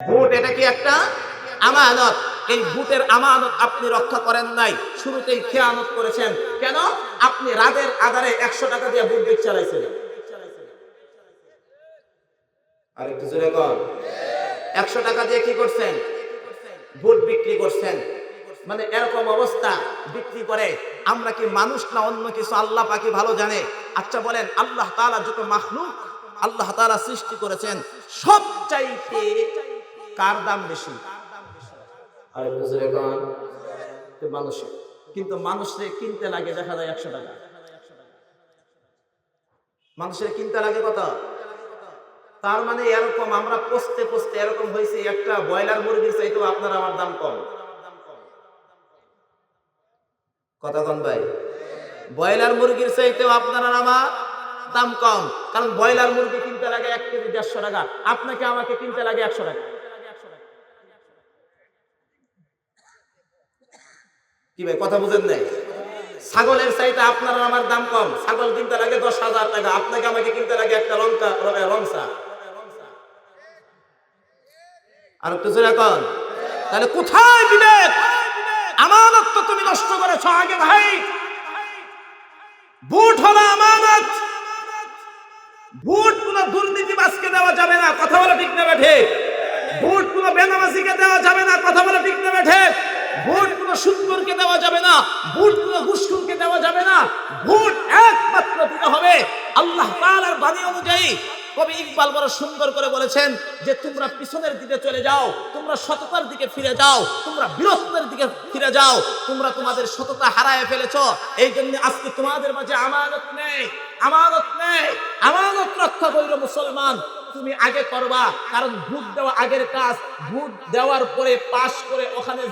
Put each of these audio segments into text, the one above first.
Vote এটা কি একটা আমানত। এই ভোটের আমানত আপনি রক্ষা করেন নাই, শুরুতেই খেয়ানত করেছেন। কেন? আপনি রাতের আধারে 100 টাকা দিয়ে ভোট বিক্রি চালাইছিলেন। আরেকটু জোরে কর। 100 টাকা দিয়ে কি করছেন? ভোট বিক্রি করছেন। মানে এরকম অবস্থা বিক্রি করে। আমরা কি মানুষ না অন্য কিছু? আল্লাহ পাকি ভালো জানে। আচ্ছা বলেন, আল্লাহ তাআলা যত মাখলুক আল্লাহ তাআলা সৃষ্টি করেছেন, সবচাইতে কার দাম বেশি? আরে বুঝরে কোন? মানুষের। কিন্তু মানুষের কিনতে লাগে দেখা যায় 100 টাকা। মানুষের কিনতে লাগে কত? তার মানে এরকম আমরা পোস্তে পোস্তে এরকম হয়েছে, একটা ব্রয়লার মুরগির চাইতেও আপনার আমার দাম কম। কথা কোন ভাই? ব্রয়লার মুরগির চাইতেও আপনার আর আমার দাম কম। কারণ ব্রয়লার মুরগি কিনতে লাগে 1 কেজি 150 টাকা, আপনাকে আমাকে কিনতে লাগে 100 টাকা। কি ভাই কথা বুঝেন নাই? ছাগলের চাইতে আপনার আর আমার দাম কম। ছাগল কিনতে লাগে 10,000 টাকা, আপনাকে আমাকে কিনতে লাগে একটা রংসা। আর একটু জোরে কন। তাহলে কোথায় বিবেক? আমানত তো তুমি নষ্ট করেছো আগে ভাই। ভোট হলো আমানত। ভোট কোনো দুর্নীতিবাজকে দেওয়া যাবে না, কথা বলা ঠিক না বেঠে? ভোট কোনো বেনামাজিকে দেওয়া যাবে না, কথা বলা ঠিক না বেঠে? ভোট কোনো সুদখোরকে দেওয়া যাবে না, ভোট কোনো ঘুষখোরকে দেওয়া যাবে না। ভোট একমাত্র দিতে হবে আল্লাহ তাআলার বাণী অনুযায়ী। কবি ইকবাল বড় সুন্দর করে বলেছেন যে তোমরা পিছনের দিকে চলে যাও, তোমরা সততার দিকে ফিরে যাও, তোমরা বীরত্বের দিকে ফিরে যাও। তোমরা তোমাদের সততা হারায় ফেলেছো, এই জন্য আজকে তোমাদের মাঝে আমানত নেই। আমানত নেই। আমানত রক্ষা কইরো মুসলমান। তুমি আগে করবা, কারণ ভোট দেওয়া আগের কাজ। ভোট দেওয়ার পরে পাস করে ওখানে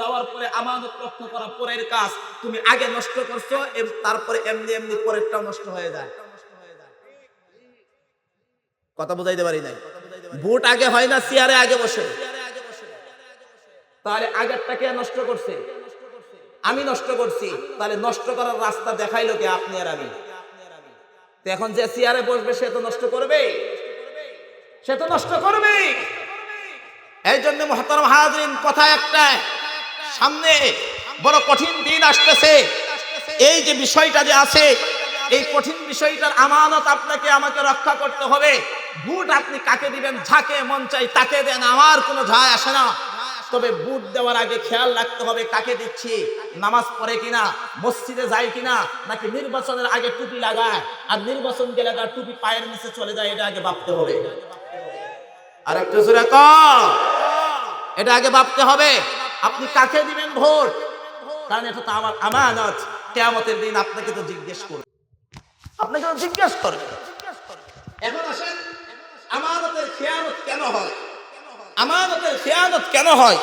যাওয়ার পরে আমানত রক্ষা করা পরের কাজ। তুমি আগে নষ্ট করছো, তারপরে এমনি এমনি পরেরটাও নষ্ট হয়ে যায়। কথা বুঝাইতে পারি নাই? ভোট আগে হয় না চেয়ারে আগে বসে? তাহলে আগেরটা কে নষ্ট করছে? আমি নষ্ট করছি। তাহলে নষ্ট করার রাস্তা দেখাইলো কে? আপনি আর আমি। এখন যে চেয়ারে বসবে সে তো নষ্ট করবে, সে তো নষ্ট করবে। এই জন্য মুহতারাম হাজিরিন, কথা একটা, সামনে বড় কঠিন দিন আসতেছে। এই যে বিষয়টা যে আছে, এই কঠিন বিষয়টার আমানত আপনাকে আমাকে রক্ষা করতে হবে। ভোট আপনি কাকে দিবেন? যাকে মন চাই তাকে দেন, আমার কোনো যায় আসে না। তবে ভোট দেওয়ার আগে খেয়াল রাখতে হবে কাকে দিচ্ছি, নামাজ পড়ে কিনা, মসজিদে যায় কিনা, নাকি নির্বাচনের আগে টুপি লাগায়, আর নির্বাচন গেলে তার টুপি পায়ের নিচে চলে যায়, এটা আগে ভাবতে হবে। আর একটু জোরে কর। এটা আগে ভাবতে হবে আপনি কাকে দিবেন ভোট, কারণ এটা তো আমার আমানত। কিয়ামতের দিন আপনাকে তো জিজ্ঞেস করবে, আপনাকে তো জিজ্ঞেস করবে। এখন আসেন, আমানতের খেয়ানত কেন হয়? আমানতের খেয়ানত কেন হয়?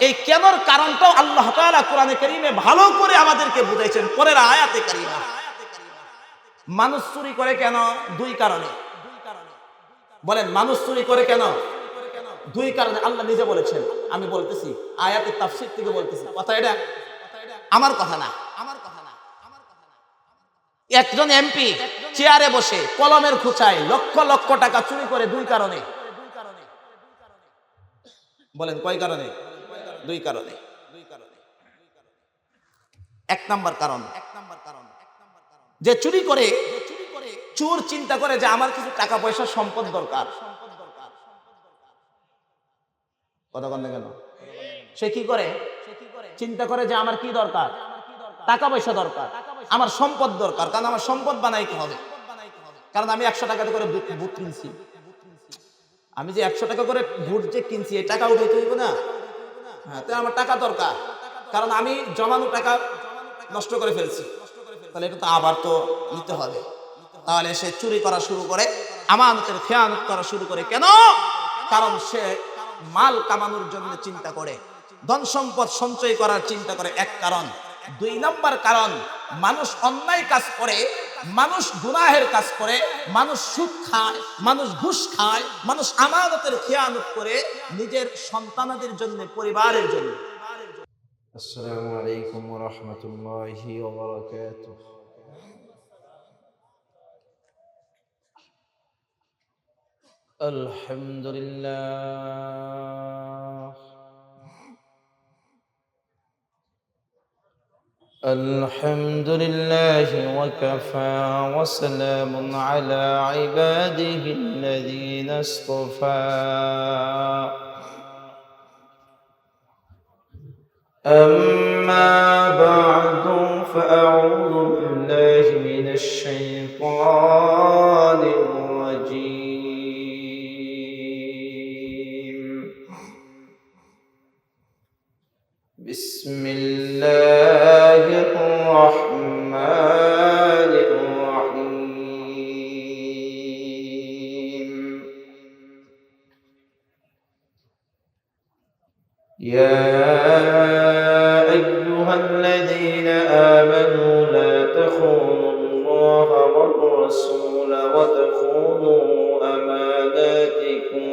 এই কেনর কারণটাও আল্লাহ তাআলা কোরআনে কারীমে ভালো করে আমাদেরকে বুঝাইছেন পরের আয়াতে কারীমা। মানুষ চুরি করে কেন? 2 কারণে। বলেন মানুষ চুরি করে কেন? 2 কারণে আল্লাহ নিজে বলেছেন। আমি বলতেছি আয়াতের তাফসীর থেকে বলতেছি, কথা এটা আমার কথা না। একজন এমপি চেয়ারে বসে কলমের খুঁচায় লক্ষ লক্ষ টাকা চুরি করে 2 কারণে। বলেন কয় কারণে? 2 কারণে। 1 নাম্বার কারণ, যে চুরি করে, চোর চিন্তা করে যে আমার কিছু টাকা পয়সা সম্পদ দরকার। কথা বলেন কেন? সে কি করে? চিন্তা করে যে আমার কি দরকার? টাকা পয়সা দরকার, আমার সম্পদ দরকার। কারণ আমার সম্পদ বানাইতে হবে। কারণ আমি 100 টাকা করে ভোট কিনছি। আমি যে 100 টাকা করে ভোট যে কিনছি, এই টাকা উঠাইতে হইব না? হ্যাঁ, তো আমার টাকা দরকার, কারণ আমি জমানো টাকা নষ্ট করে ফেলছি। তাহলে এটা তো আবার তো নিতে হবে। তাহলে সে চুরি করা শুরু করে, আমানতের খেয়ানত করা শুরু করে। কেন? কারণ সে মাল কামানোর জন্য চিন্তা করে, ধন সম্পদ সঞ্চয় করার চিন্তা করে, 1 কারণ। 2 নাম্বার কারণ, মানুষ অন্যায় কাজ করে, মানুষ গুনাহের কাজ করে, মানুষ সুদ খায়, মানুষ ঘুষ খায়, মানুষ আমানতের খেয়ানত করে নিজের সন্তানদের জন্য, পরিবারের জন্য। আসসালামু আলাইকুম ওয়া রাহমাতুল্লাহি ওয়া বারাকাতুহু। الحمد لله. الحمد لله وكفى وسلام على عباده الذين اصطفى. أما بعد فأعوذ بالله من الشيطان الرجيم. بسم الله الرحمن الرحيم. يا أيها الذين آمنوا لا تخونوا الله والرسول وتخونوا أماناتكم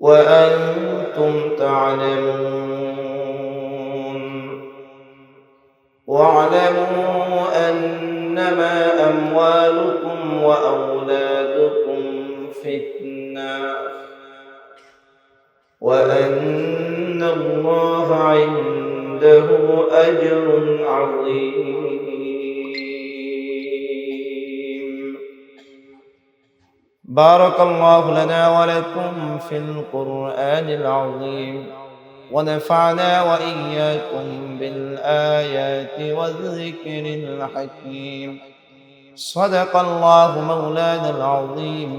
وأنتم تعلمون. واعلموا أنما أموالكم وأولادكم فتنة وأن الله عنده أجر عظيم. بارك الله لنا ولكم في القرآن العظيم، ونفعنا وإياكم بالآيات والذكر الحكيم. صدق الله مولانا العظيم،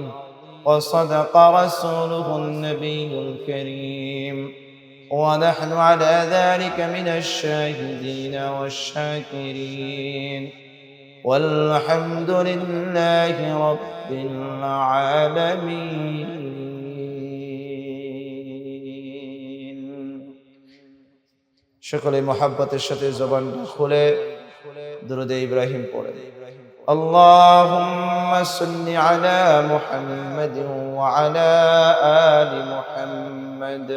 وصدق رسوله النبي الكريم، ونحن على ذلك من الشاهدين والشاكرين، والحمد لله رب العالمين. সকলে মহাব্বতের সাথে জবান খুলে দুরূদ ইব্রাহিম পড়ে। اللهم صل على محمد وعلى آل محمد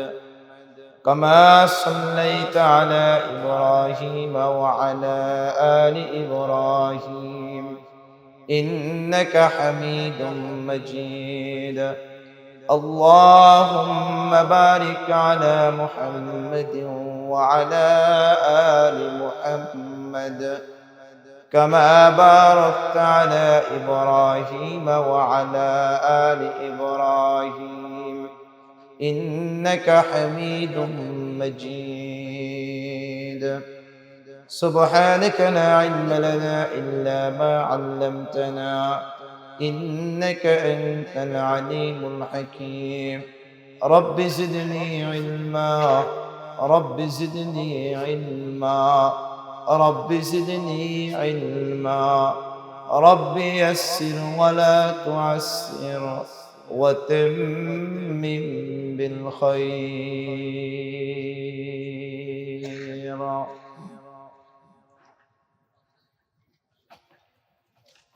كما صليت على إبراهيم وعلى آل إبراهيم إنك حميد مجيد. اللهم بارك على محمد وعلى آل محمد كما باركت على إبراهيم وعلى آل إبراهيم إنك حميد مجيد. سبحانك لا علم لنا إلا ما علمتنا إنك أنت العليم الحكيم. رب زدني علما، رب زدني علما، رب زدني علما، رب يسر ولا تعسر وتمم بالخير.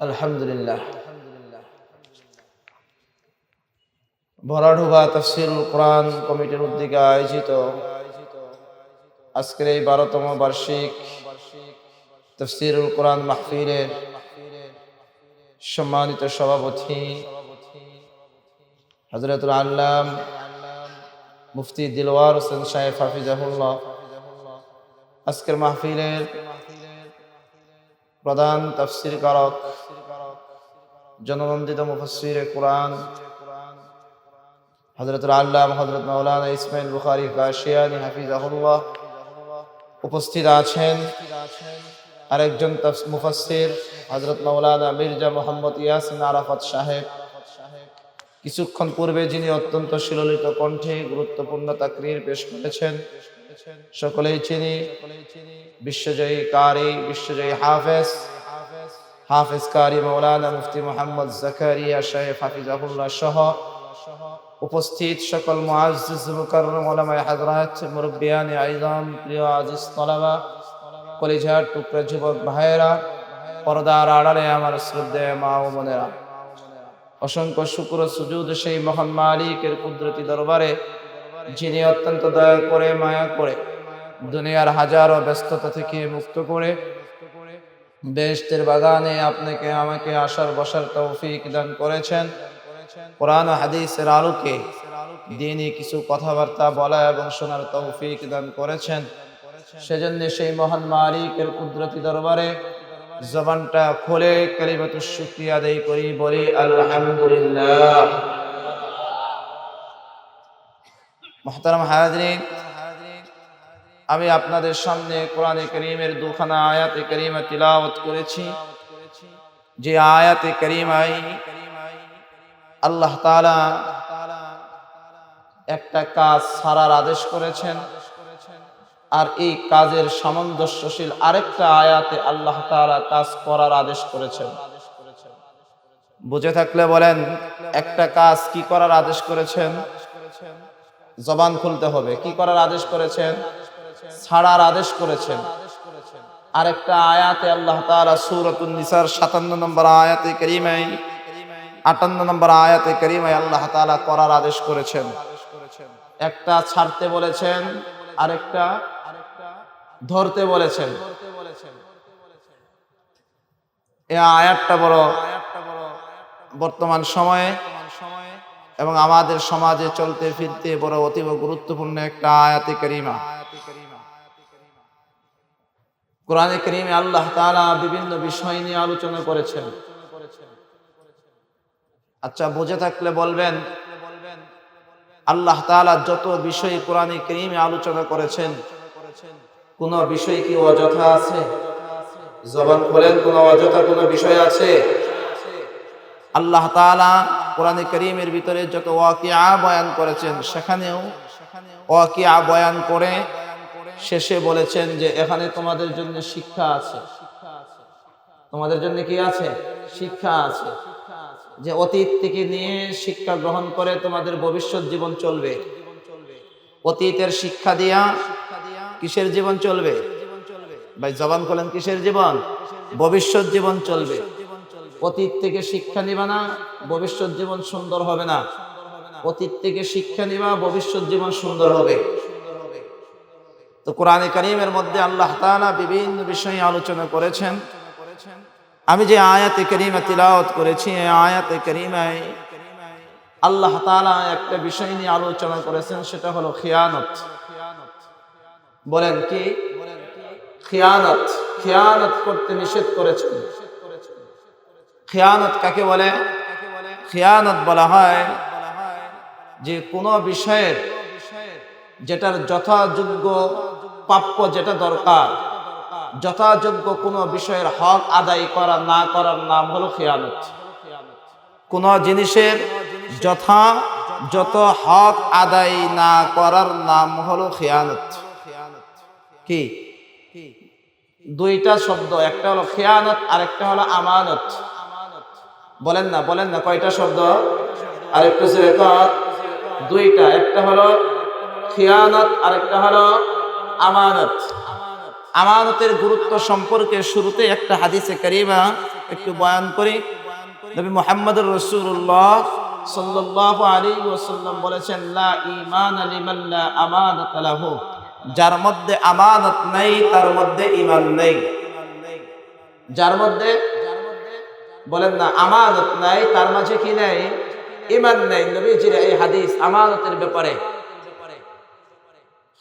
الحمد لله. ভরাডুবা তাফসীরুল কোরআন কমিটির উদ্যোগে আয়োজিত আজকের এই 12তম বার্ষিক তাফসীরুল কোরআন মাহফিলের সম্মানিত সভাপতি হযরতুল আল্লাম মুফতি দিলওয়ার হোসেন সাহেব হাফিজাহুল্লাহ, আজকের মাহফিলের প্রধান তাফসীর কারক জননন্দিত মুফাসসিরে কোরআন হযরতুল আল্লাম হযরত মাওলানা ইসমাইল বুখারী কাশিয়ানী হাফিজাহুল্লাহ, উপস্থিত আছেন আরেকজন মুফাসসির হযরত মাওলানা মির্জা মোহাম্মদ ইয়াসিন আরাফাত সাহেব। কিছুক্ষণ পূর্বে যিনি অত্যন্ত সুললিত কণ্ঠে গুরুত্বপূর্ণ তাকরীর পেশ করেছেন, সকলেই চিনি বিশ্বজয়ী কারি, বিশ্বজয়ী হাফেজ কারি মাওলানা মুফতি মোহাম্মদ জাকারিয়া সাহেব হাফিজাহুল্লাহ সহ উপস্থিত সকল মুআজ্জিজ মুকাররম উলামায়ে হযরত, মুরব্বিয়ানে আইজাম, প্রিয় আজিজ তলাবা, কলিজার টুকরা যুবক ভাইয়েরা, পর্দার আড়ালে আমার শ্রদ্ধেয় মা ও বোনেরা, অসংখ্য শুকর ও সুজুদ সেই মহান মালিকের কুদরতি দরবারে, যিনি অত্যন্ত দয়া করে মায়া করে দুনিয়ার হাজারো ব্যস্ততা থেকে মুক্ত করে বেহেশতের বাগানে আপনাকে আমাকে আসার বসার তৌফিক দান করেছেন। কোরআন ও হাদিসের আলোকে দ্বীনি কিছু কথাবার্তা বলা এবং শোনার তৌফিক দান করেছেন। সেজন্য সেই মহান মালিকের কুদরতি দরবারে জবানটা খুলে কালিমাতুশ শুকরিয়া আদায় করি, বলি আলহামদুলিল্লাহ। মুহতারাম হাজিরিন, আমি আপনাদের সামনে কোরআনে কারীমের দুখানা আয়াতে কারীমা তিলাওয়াত করেছি। যে আয়াতে কারীমায় আল্লাহ তাআলা একটা কাজ ছাড়ার আদেশ করেছেন, আর এই কাজের সামঞ্জস্যশীল আরেকটা আয়াতে আল্লাহ তাআলা কাজ করার আদেশ করেছেন। বুঝে থাকলে বলেন, একটা কাজ কি করার আদেশ করেছেন? জবান খুলতে হবে। কি করার আদেশ করেছেন? ছাড়ার আদেশ করেছেন। আরেকটা আয়াতে আল্লাহ তাআলা সূরাতুন নিসার 57 নম্বর আয়াতে কারীমায় 58 নম্বর আয়াতে কারীমায় আল্লাহ তাআলা করার আদেশ করেছেন। একটা ছাড়তে বলেছেন, আরেকটা ধরতে বলেছেন। এই আয়াতটা বড় বর্তমান সময়ে এবং আমাদের সমাজে চলতে ফিরতে বড় অতীব গুরুত্বপূর্ণ একটা আয়াতে কারীমা। কোরআনে কারীমে আল্লাহ তাআলা বিভিন্ন বিষয় নিয়ে আলোচনা করেছেন। আচ্ছা, বুঝে থাকলে বলবেন, আল্লাহ তাআলা যত বিষয় কোরআনে কারীমে আলোচনা করেছেন, কোন বিষয় কি অযথা আছে? জবান খোলেন, কোন অযথা কোন বিষয় আছে? আল্লাহ তাআলা কোরআনে কারীমের ভিতরে যত ওয়াকিয়া বয়ান করেছেন, সেখানেও ওয়াকিয়া বয়ান করে শেষে বলেছেন যে এখানে তোমাদের জন্য শিক্ষা আছে। তোমাদের জন্য কি আছে? শিক্ষা আছে। যে অতীত থেকে নিয়ে শিক্ষা গ্রহণ করে তোমাদের ভবিষ্যৎ জীবন চলবে। অতীতের শিক্ষা দিয়া কিসের জীবন চলবে? ভাই জবান খোলেন, কিসের জীবন? ভবিষ্যৎ জীবন চলবে। অতীত থেকে শিক্ষা নিবা না, ভবিষ্যৎ জীবন সুন্দর হবে না। অতীত থেকে শিক্ষা নিবা, ভবিষ্যৎ জীবন সুন্দর হবে। তো কোরআনে কারীমের মধ্যে আল্লাহ তাআলা বিভিন্ন বিষয়ে আলোচনা করেছেন। আমি যে আয়াতে কারীমা তিলাওয়াত করেছি, এই আয়াতে কারীমায় আল্লাহ তাআলা একটা বিষয় নিয়ে আলোচনা করেছেন, সেটা হলো খিয়ানত। বলেন কি? খিয়ানত। খিয়ানত করতে নিষেধ করেছেন। খিয়ানত কাকে বলে? খিয়ানত বলা হয় যে কোনো বিষয়ের যেটার যথাযোগ্য প্রাপ্য, যেটা দরকার, যথাযোগ্য কোনো বিষয়ের হক আদায় করা না করার নাম হলো খিয়ানত। কোন জিনিসের যথাযথ হক আদায় না করার নাম হলো খিয়ানত। কি? দুইটা শব্দ, একটা হলো খিয়ানত আর একটা হলো আমানত। বলেন না, বলেন না, কয়টা শব্দ? আরেকটু দুইটা। একটা হলো খিয়ানত আর একটা হলো আমানত। আমানতের গুরুত্ব সম্পর্কে শুরুতে একটা হাদিসে কারীমা একটু বয়ান করি। নবী মুহাম্মদুর রাসূলুল্লাহ সাল্লাল্লাহু আলাইহি ওয়াসাল্লাম বলেছেন, লা ঈমান লিমান লা আমানাতা লাহু। যার মধ্যে আমানত নাই তার মধ্যে ঈমান নেই। যার মধ্যে, বলেন না, আমানত নাই তার মাঝে কি নাই? ঈমান নাই। নবীজির এই হাদিস আমানতের ব্যাপারে,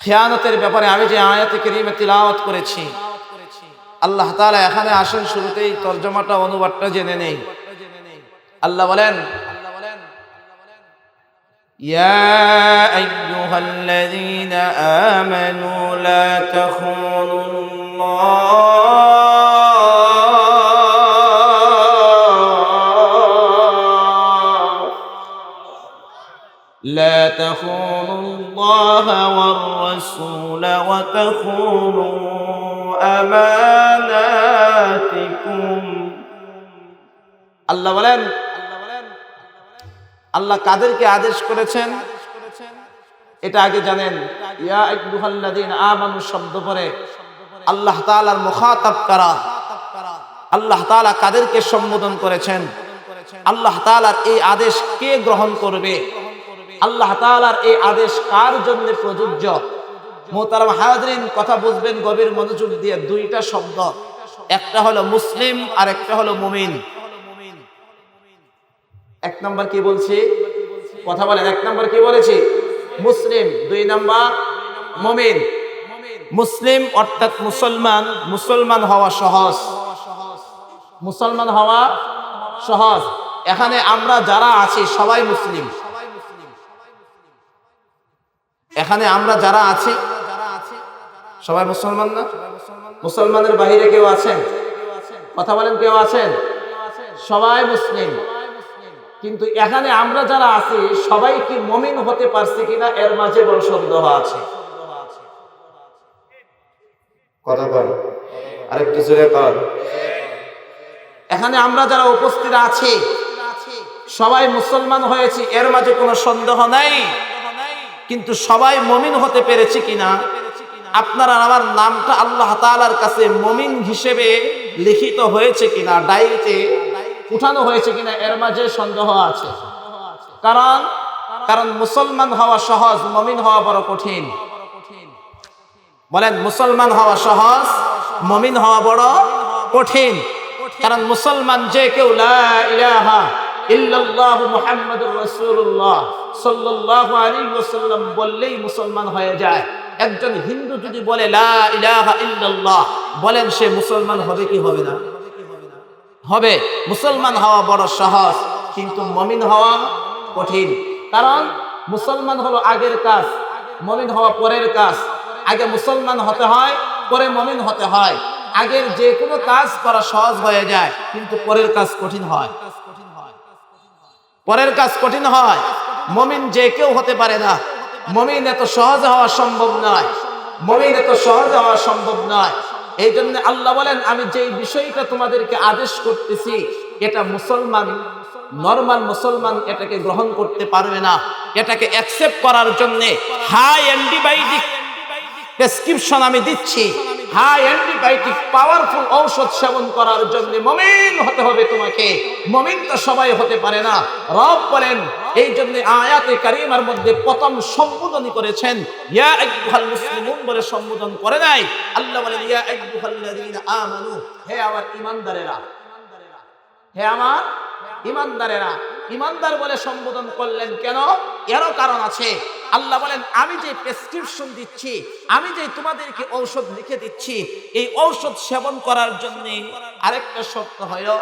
খিয়ানতের ব্যাপারে আমি যে আয়াতে কারীমা তিলাওয়াত করেছি, আল্লাহ তাআলা এখানে আসেন শুরুতেই তরজমাটা, অনুবাদটা জেনে নেই। আল্লাহ বলেন, ইয়া আইয়ুহাল্লাযীনা আমানু লা تخونوا الله والرسول وتخونوا أماناتكم। আল্লাহ বলেন, আল্লাহ কাদেরকে আদেশ করেছেন এটা আগে জানেন। ইয়া আইয়ুহাল্লাযীনা আমানু শব্দ পরে আল্লাহ তাআলার মুখাতাব কারা, আল্লাহ তাআলা কাদেরকে সম্বোধন করেছেন, আল্লাহ তাআলার এই আদেশ কে গ্রহণ করবে, আল্লাহ তাআলার এই আদেশ কার জন্য প্রযোজ্য। মুহতারাম হাজিরিন, কথা বুঝবেন গভীর মনোযোগ দিয়ে। দুইটা শব্দ, একটা হলো মুসলিম আর একটা হলো মুমিন। এক নাম্বার কি বলছি, কথা বলেন, এক নাম্বার কি বলেছি? মুসলিম। দুই নাম্বার মুমিন। মুসলিম অর্থাৎ মুসলমান, মুসলমান হওয়া সহজ, মুসলমান হওয়া সহজ। এখানে আমরা যারা আছি সবাই মুসলিম, এখানে আমরা যারা আছি সবাই মুসলমান না? মুসলমানের বাহিরে কেউ আছেন? কথা বলেন, কেউ আছেন? সবাই মুসলিম। কিন্তু এখানে আমরা যারা আছি সবাই কি মুমিন হতে পারছি কিনা এর মাঝে বড় সন্দেহ আছে। কথা বল, আরেকটু জোরে বল। এখানে আমরা যারা উপস্থিত আছি সবাই মুসলমান হয়েছি, এর মাঝে কোনো সন্দেহ নাই। কিন্তু সবাই মুমিন হতে পেরেছি কিনা, আপনার আমার নামটা আল্লাহ তাআলার কাছে মুমিন হিসেবে লিখিত হয়েছে কিনা, ডায়েরিতে উঠানো হয়েছে কিনা, এর মাঝে সন্দেহ আছে। কারণ মুসলমান হওয়া সহজ, মুমিন হওয়া বড় কঠিন। বলেন, মুসলমান হওয়া সহজ, মুমিন হওয়া বড় কঠিন। কারণ মুসলমান যে কেউ লা ইলাহা ইল্লাল্লাহ মুহাম্মাদুর রাসূলুল্লাহ সাল্লাল্লাহু আলাইহি ওয়াসাল্লাম বললেই মুসলমান হয়ে যায়। একজন হিন্দু যদি বলে লা ইলাহা ইল্লাল্লাহ, বলেন সে মুসলমান হবে কি হবে না? হবে। মুসলমান হওয়া বড় সহজ, কিন্তু মুমিন হওয়া কঠিন। কারণ মুসলমান হলো আগের কাজ, মুমিন হওয়া পরের কাজ। আগে মুসলমান হতে হয়, পরে মুমিন হতে হয়। আগের যে কোনো কাজ করা সহজ হয়ে যায়, কিন্তু পরের কাজ কঠিন হয়। পরের কাজ কঠিন হয়। মুমিন যে কেউ হতে পারে না। মুমিন এত সহজে হওয়া সম্ভব নয়, মুমিন এত সহজে হওয়া সম্ভব নয়। এই জন্য আল্লাহ বলেন, আমি যেই বিষয়টা তোমাদেরকে আদেশ করতেছি এটা মুসলমান, নরমাল মুসলমান এটাকে গ্রহণ করতে পারবে না। এটাকে অ্যাকসেপ্ট করার জন্য হাই অ্যান্টিবায়োটিক প্রেসক্রিপশন আমি দিচ্ছি, হাই অ্যান্টিবায়োটিক পাওয়ারফুল ঔষধ সেবন করার জন্য মুমিন হতে হবে তোমাকে। মুমিন তো সবাই হতে পারে না। রব বলেন, এই জন্য আয়াতে কারিমার মধ্যে প্রথম সম্বোধন করেছেন ইয়া আইয়ুহাল মুসলিমুন বলে সম্বোধন করে নাই। আল্লাহ বলেন ইয়া আইয়ুহাল্লাযীনা আমানু, হে আমার ঈমানদারেরা, হে আমার ঈমানদারেরা। ঈমানদার বলে সম্বোধন করলেন কেন? এরও কারণ আছে। আল্লাহ বলেন, আমি যে প্রেসক্রিপশন দিচ্ছি, আমি যে তোমাদেরকে ঔষধ লিখে দিচ্ছি, এই ঔষধ সেবন করার জন্য আরেকটা শর্ত হলো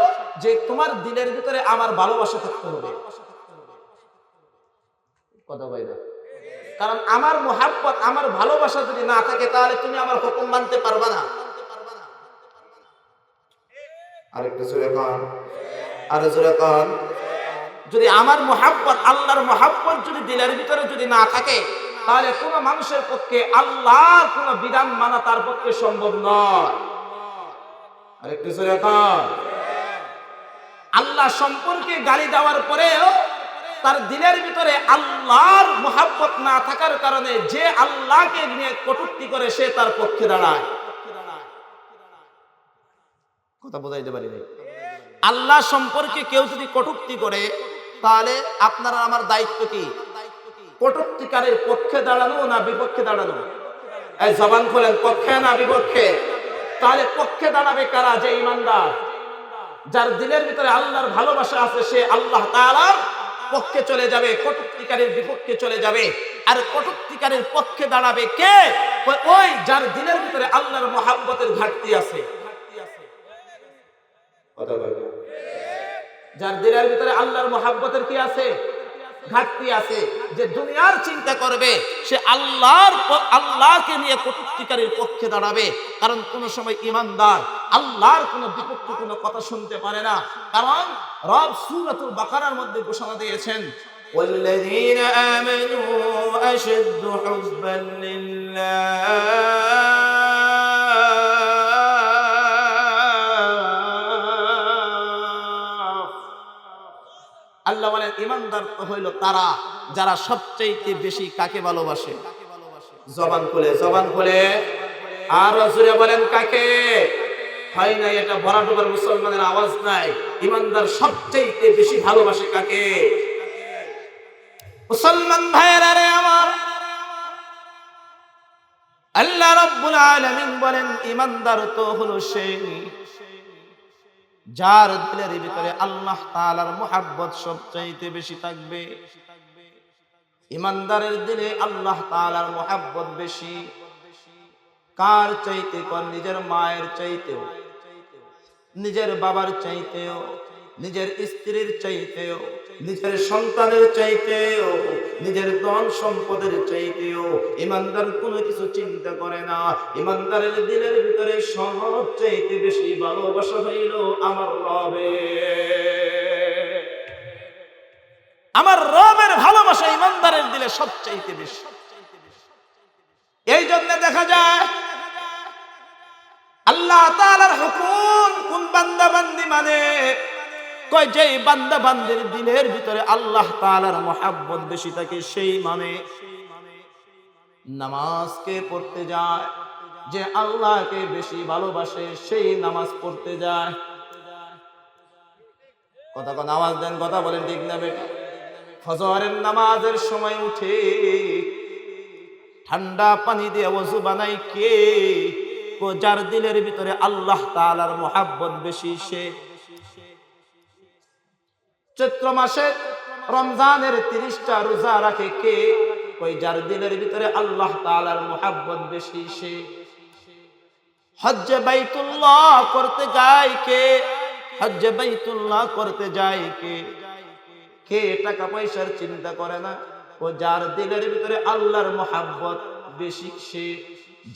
যে তোমার দিলের ভিতরে আমার ভালোবাসা থাকতে হবে। কথা বলি না? কারণ আমার মুহাব্বত, আমার ভালোবাসা যদি না থাকে তাহলে তুমি আমার হুকুম মানতে পারবে না। আরেকটা জোরে কান, আরে জোরে কান। যদি আমার মুহাব্বত, আল্লাহর মুহাব্বত যদি দিলের ভিতরে যদি না থাকে, তাহলে কোন মানুষের পক্ষে আল্লাহর কোন বিধান মানা তার পক্ষে সম্ভব নয়। আরেকটু জোরে কান। আল্লাহ সম্পর্কে গালি দেওয়ার পরেও তার দিলের ভিতরে আল্লাহর মুহাব্বত না থাকার কারণে যে আল্লাহকে নিয়ে কটূক্তি করে সে তার পক্ষে দাঁড়ায়। কথা বোঝাইতে পারি নাই? আল্লাহ সম্পর্কে কেউ যদি কটূক্তি করে, তাহলে আপনার আমার দায়িত্ব কি? কটূক্তিকারের পক্ষে দাঁড়ানো না বিপক্ষে দাঁড়ানো? এই জবান খোলেন, পক্ষে না বিপক্ষে? তাহলে পক্ষে দাঁড়াবে কারা? যে ঈমানদার, যার দিলের ভিতরে আল্লাহর ভালোবাসা আছে, সে আল্লাহ তাআলার পক্ষে চলে যাবে, কটূক্তিকারের বিপক্ষে চলে যাবে। আর কটূক্তিকারের পক্ষে দাঁড়াবে কে? ওই যার দিলের ভিতরে আল্লাহর মুহাব্বতের ঘাটতি আছে। যার দিলের ভিতরে আল্লাহর মুহাব্বতের কি আছে? ঘাটতি আছে। যে দুনিয়ার চিন্তা করবে সে আল্লাহকে নিয়ে কটূক্তিকারীর পক্ষে দাঁড়াবে। কারণ কোন সময় ঈমানদার আল্লাহর কোন বিপক্ষে কোনো কথা শুনতে পারে না। কারণ রব সূরাতুল বাকারার মধ্যে ঘোষণা দিয়েছেন, ওয়াল্লাযীনা আমানু আশাদ্দু হুব্বান লিল্লাহ। আল্লাহ বলেন, ঈমানদার তো হইল তারা যারা সবচেয়ে বেশি কাকে ভালোবাসে। জবান খুলে, জবান খুলে আর জোরে বলেন, কাকে? হয় না এটা ভরাডুবার মুসলমানের আওয়াজ নাই। ঈমানদার সবচেয়ে বেশি ভালোবাসে কাকে? মুসলমান ভাইয়েরা রে আমার, আল্লাহ রাব্বুল আলামিন বলেন ঈমানদার তো হলো সেই যার দিলের ভিতরে আল্লাহ তাআলার মুহাব্বত সবচাইতে বেশি থাকবে। ঈমানদারের দিলে আল্লাহ তাআলার মুহাব্বত বেশি। কার চাইতে? কোন নিজের মায়ের চাইতেও, নিজের বাবার চাইতেও, নিজের স্ত্রীর চাইতেও, নিজের সন্তানের চাইতেও, নিজের ধন সম্পদের চাইতেও ঈমানদার কোনো কিছু চিন্তা করে না। ঈমানদারের দিলের ভিতরে সব চাইতে বেশি ভালোবাসা হইল আমার রবের। আমার রবের ভালোবাসা ঈমানদারের দিলে সবচাইতে বেশি। এই জন্য দেখা যায় আল্লাহ তাআলার হুকুম কোন বান্দা বান্দি মানে, কয় যেই বান্দা বান্দির দিলের ভিতরে আল্লাহ তাআলার মুহাব্বত বেশি থাকে সেই মানে। নামাজকে পড়তে যায় যে আল্লাহকে বেশি ভালোবাসে সেই নামাজ পড়তে যায়। কথা কোন আওয়াজ দেন, কথা বলেন ঠিক না বেটি? ফজরের নামাজের সময় উঠে ঠান্ডা পানি দিয়ে ওযু বানাই কে? যার দিলের ভিতরে আল্লাহ তাআলার মুহাব্বত বেশি সে। চৈত্র মাসে রমজানের 30টা রোজা রাখে কে? কই যার দিলের ভিতরে আল্লাহ তাআলার মুহাব্বত বেশি সে। হজ্জে বাইতুল্লাহ করতে যায় কে? হজ্জে বাইতুল্লাহ করতে যায় কে? কে টাকা পয়সার চিন্তা করে না? ও যার দিলের ভিতরে আল্লাহর মুহাব্বত বেশি সে।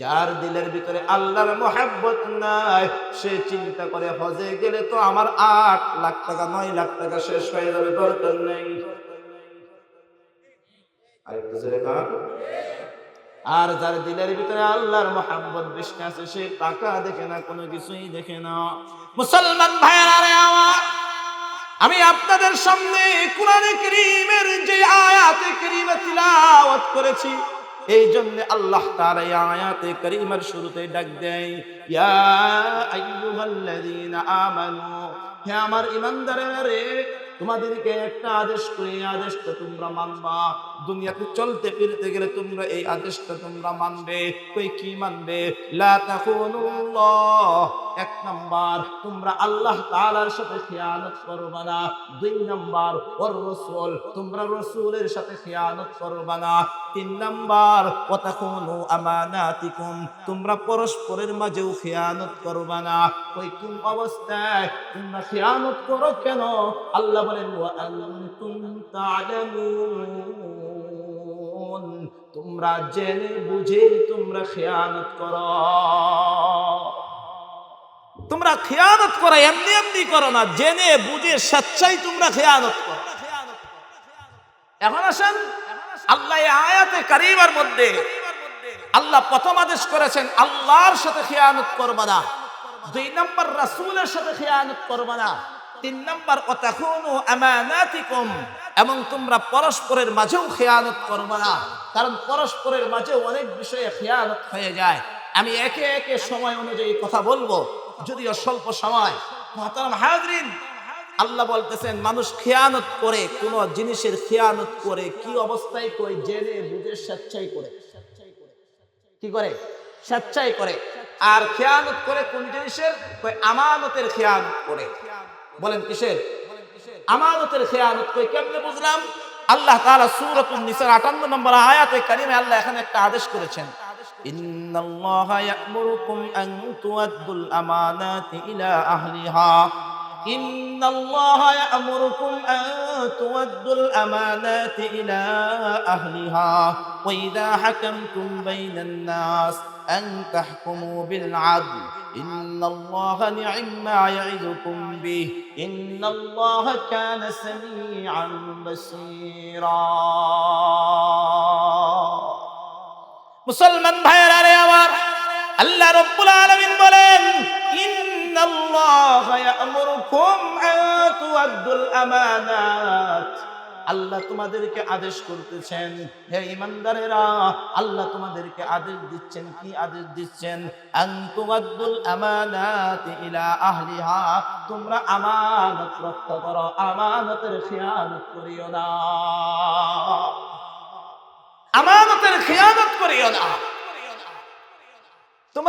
যার দিলের ভিতরে আল্লাহর মুহাব্বত নাই সে চিন্তা করে হজে গেলে তো আমার 8 লাখ টাকা 9 লাখ টাকা শেষ হয়ে যাবে, দরকার নেই। আর যার দিলের ভিতরে আল্লাহর মুহাব্বত বেশি আছে সে টাকা দেখে না, কোনো কিছুই দেখে না। মুসলমান ভাইরা রে আমার, আমি আপনাদের সামনে কোরআনে কারীমের যে আয়াতে কারীমা তিলাওয়াত করেছি এই জন্য আল্লাহ তাআলা এই আয়াতে কারীমার শুরুতে ডাক দেয়, ইয়া আইয়ুহাল্লাযীনা আমানু, হে আমার ঈমানদারেরা রে, তোমাদেরকে একটা আদেশ করি, এই আদেশটা তোমরা মানবা। দুনিয়াতে চলতে ফিরতে গেলে তোমরা এই আদেশটা তোমরা মানবে। কই কি মানবে? লা তাখুনুল্লাহ, 1 নাম্বার তোমরা আল্লাহ তাআলার সাথে খিয়ানত করবে না। 2 নাম্বার ওয়ার রাসূল, তোমরা রাসূলের সাথে খিয়ানত করবে না। 3 নাম্বার ওয়া তাখুনু আমানাতিকুম, তোমরা পরস্পরের মাঝেও খিয়ানত করবে না। কই কোন অবস্থায় তোমরা খিয়ানত করো কেন? আল্লাহ বলেন ওয়া আনতুম তা'লামুন, তোমরা জেনে বুঝে তোমরা খিয়ানত করো। তোমরা খিয়ানত করো, এমনি এমনি করো না, জেনে বুঝে সচ্চাই তোমরা খিয়ানত করো। এখন আসেন আল্লাহ এই আয়াতে কারীমার মধ্যে আল্লাহ প্রথম আদেশ করেছেন আল্লাহর সাথে খিয়ানত করবে না। 2 নাম্বার রাসূলের সাথে খিয়ানত করবে না। 3 নাম্বার ওয়া তাখুনু আমানাতিকুম, এবং তোমরা পরস্পরের মাঝেও খিয়ানত করবে না। কারণ পরস্পরের মাঝে অনেক বিষয়ে খিয়ানত হয়ে যায়। আমি একে একে সময় অনুযায়ী কথা বলবো, যদিও স্বল্প সময়। মুহতারাম হাজরিন, আল্লাহ বলতেছেন মানুষ খিয়ানত করে, কোন জিনিসের খিয়ানত করে কি অবস্থায়? কই জেনে বুঝে স্বেচ্ছায় করে। কি করে? স্বেচ্ছায় করে। আর খিয়ানত করে কোন জিনিসের? কই আমানতের খিয়ানত করে। বলেন কিসের? আমানতের খিয়ানত। কই কেমনে বুঝলাম? আল্লাহ তাআলা সূরাতুন নিসার 58 নম্বর আয়াতে কারিমে আল্লাহ এখানে একটা আদেশ করেছেন, ইন্নাল্লাহা ইয়া'মুরুকুম আন তু'আদ্দুল আমানাতি ইলা আহলিহা। ইন্নাল্লাহা ইয়া'মুরুকুম আন তু'আদ্দুল আমানাতি ইলা আহলিহা ওয়া ইযা হাকামতুম বাইনান নাস আন তাহকুমু বিল আদল ইন্নাল্লাহা নি'ম্মা ইয়া'iদুকুম বিহি ইন্নাল্লাহা কানা সামিআন বাসীরা। মুসলমান ভাইরা রে আমার, আল্লাহ রাব্বুল আলামিন বলেন ইন্নাল্লাহা ইয়া'মুরুকুম আন তু'আদ্দুল আমানাত, আল্লাহ তোমাদেরকে আদেশ করতেছেন, হে ঈমানদারেরা, আল্লাহ তোমাদেরকে আদেশ দিচ্ছেন। কি আদেশ দিচ্ছেন? আন তু'আদ্দুল আমানাতি ইলা আহলিহা, তোমরা আমানত রক্ষা করো, আমানতের খিয়ানত করিও না। আমানতের খিয়ানত করিও না।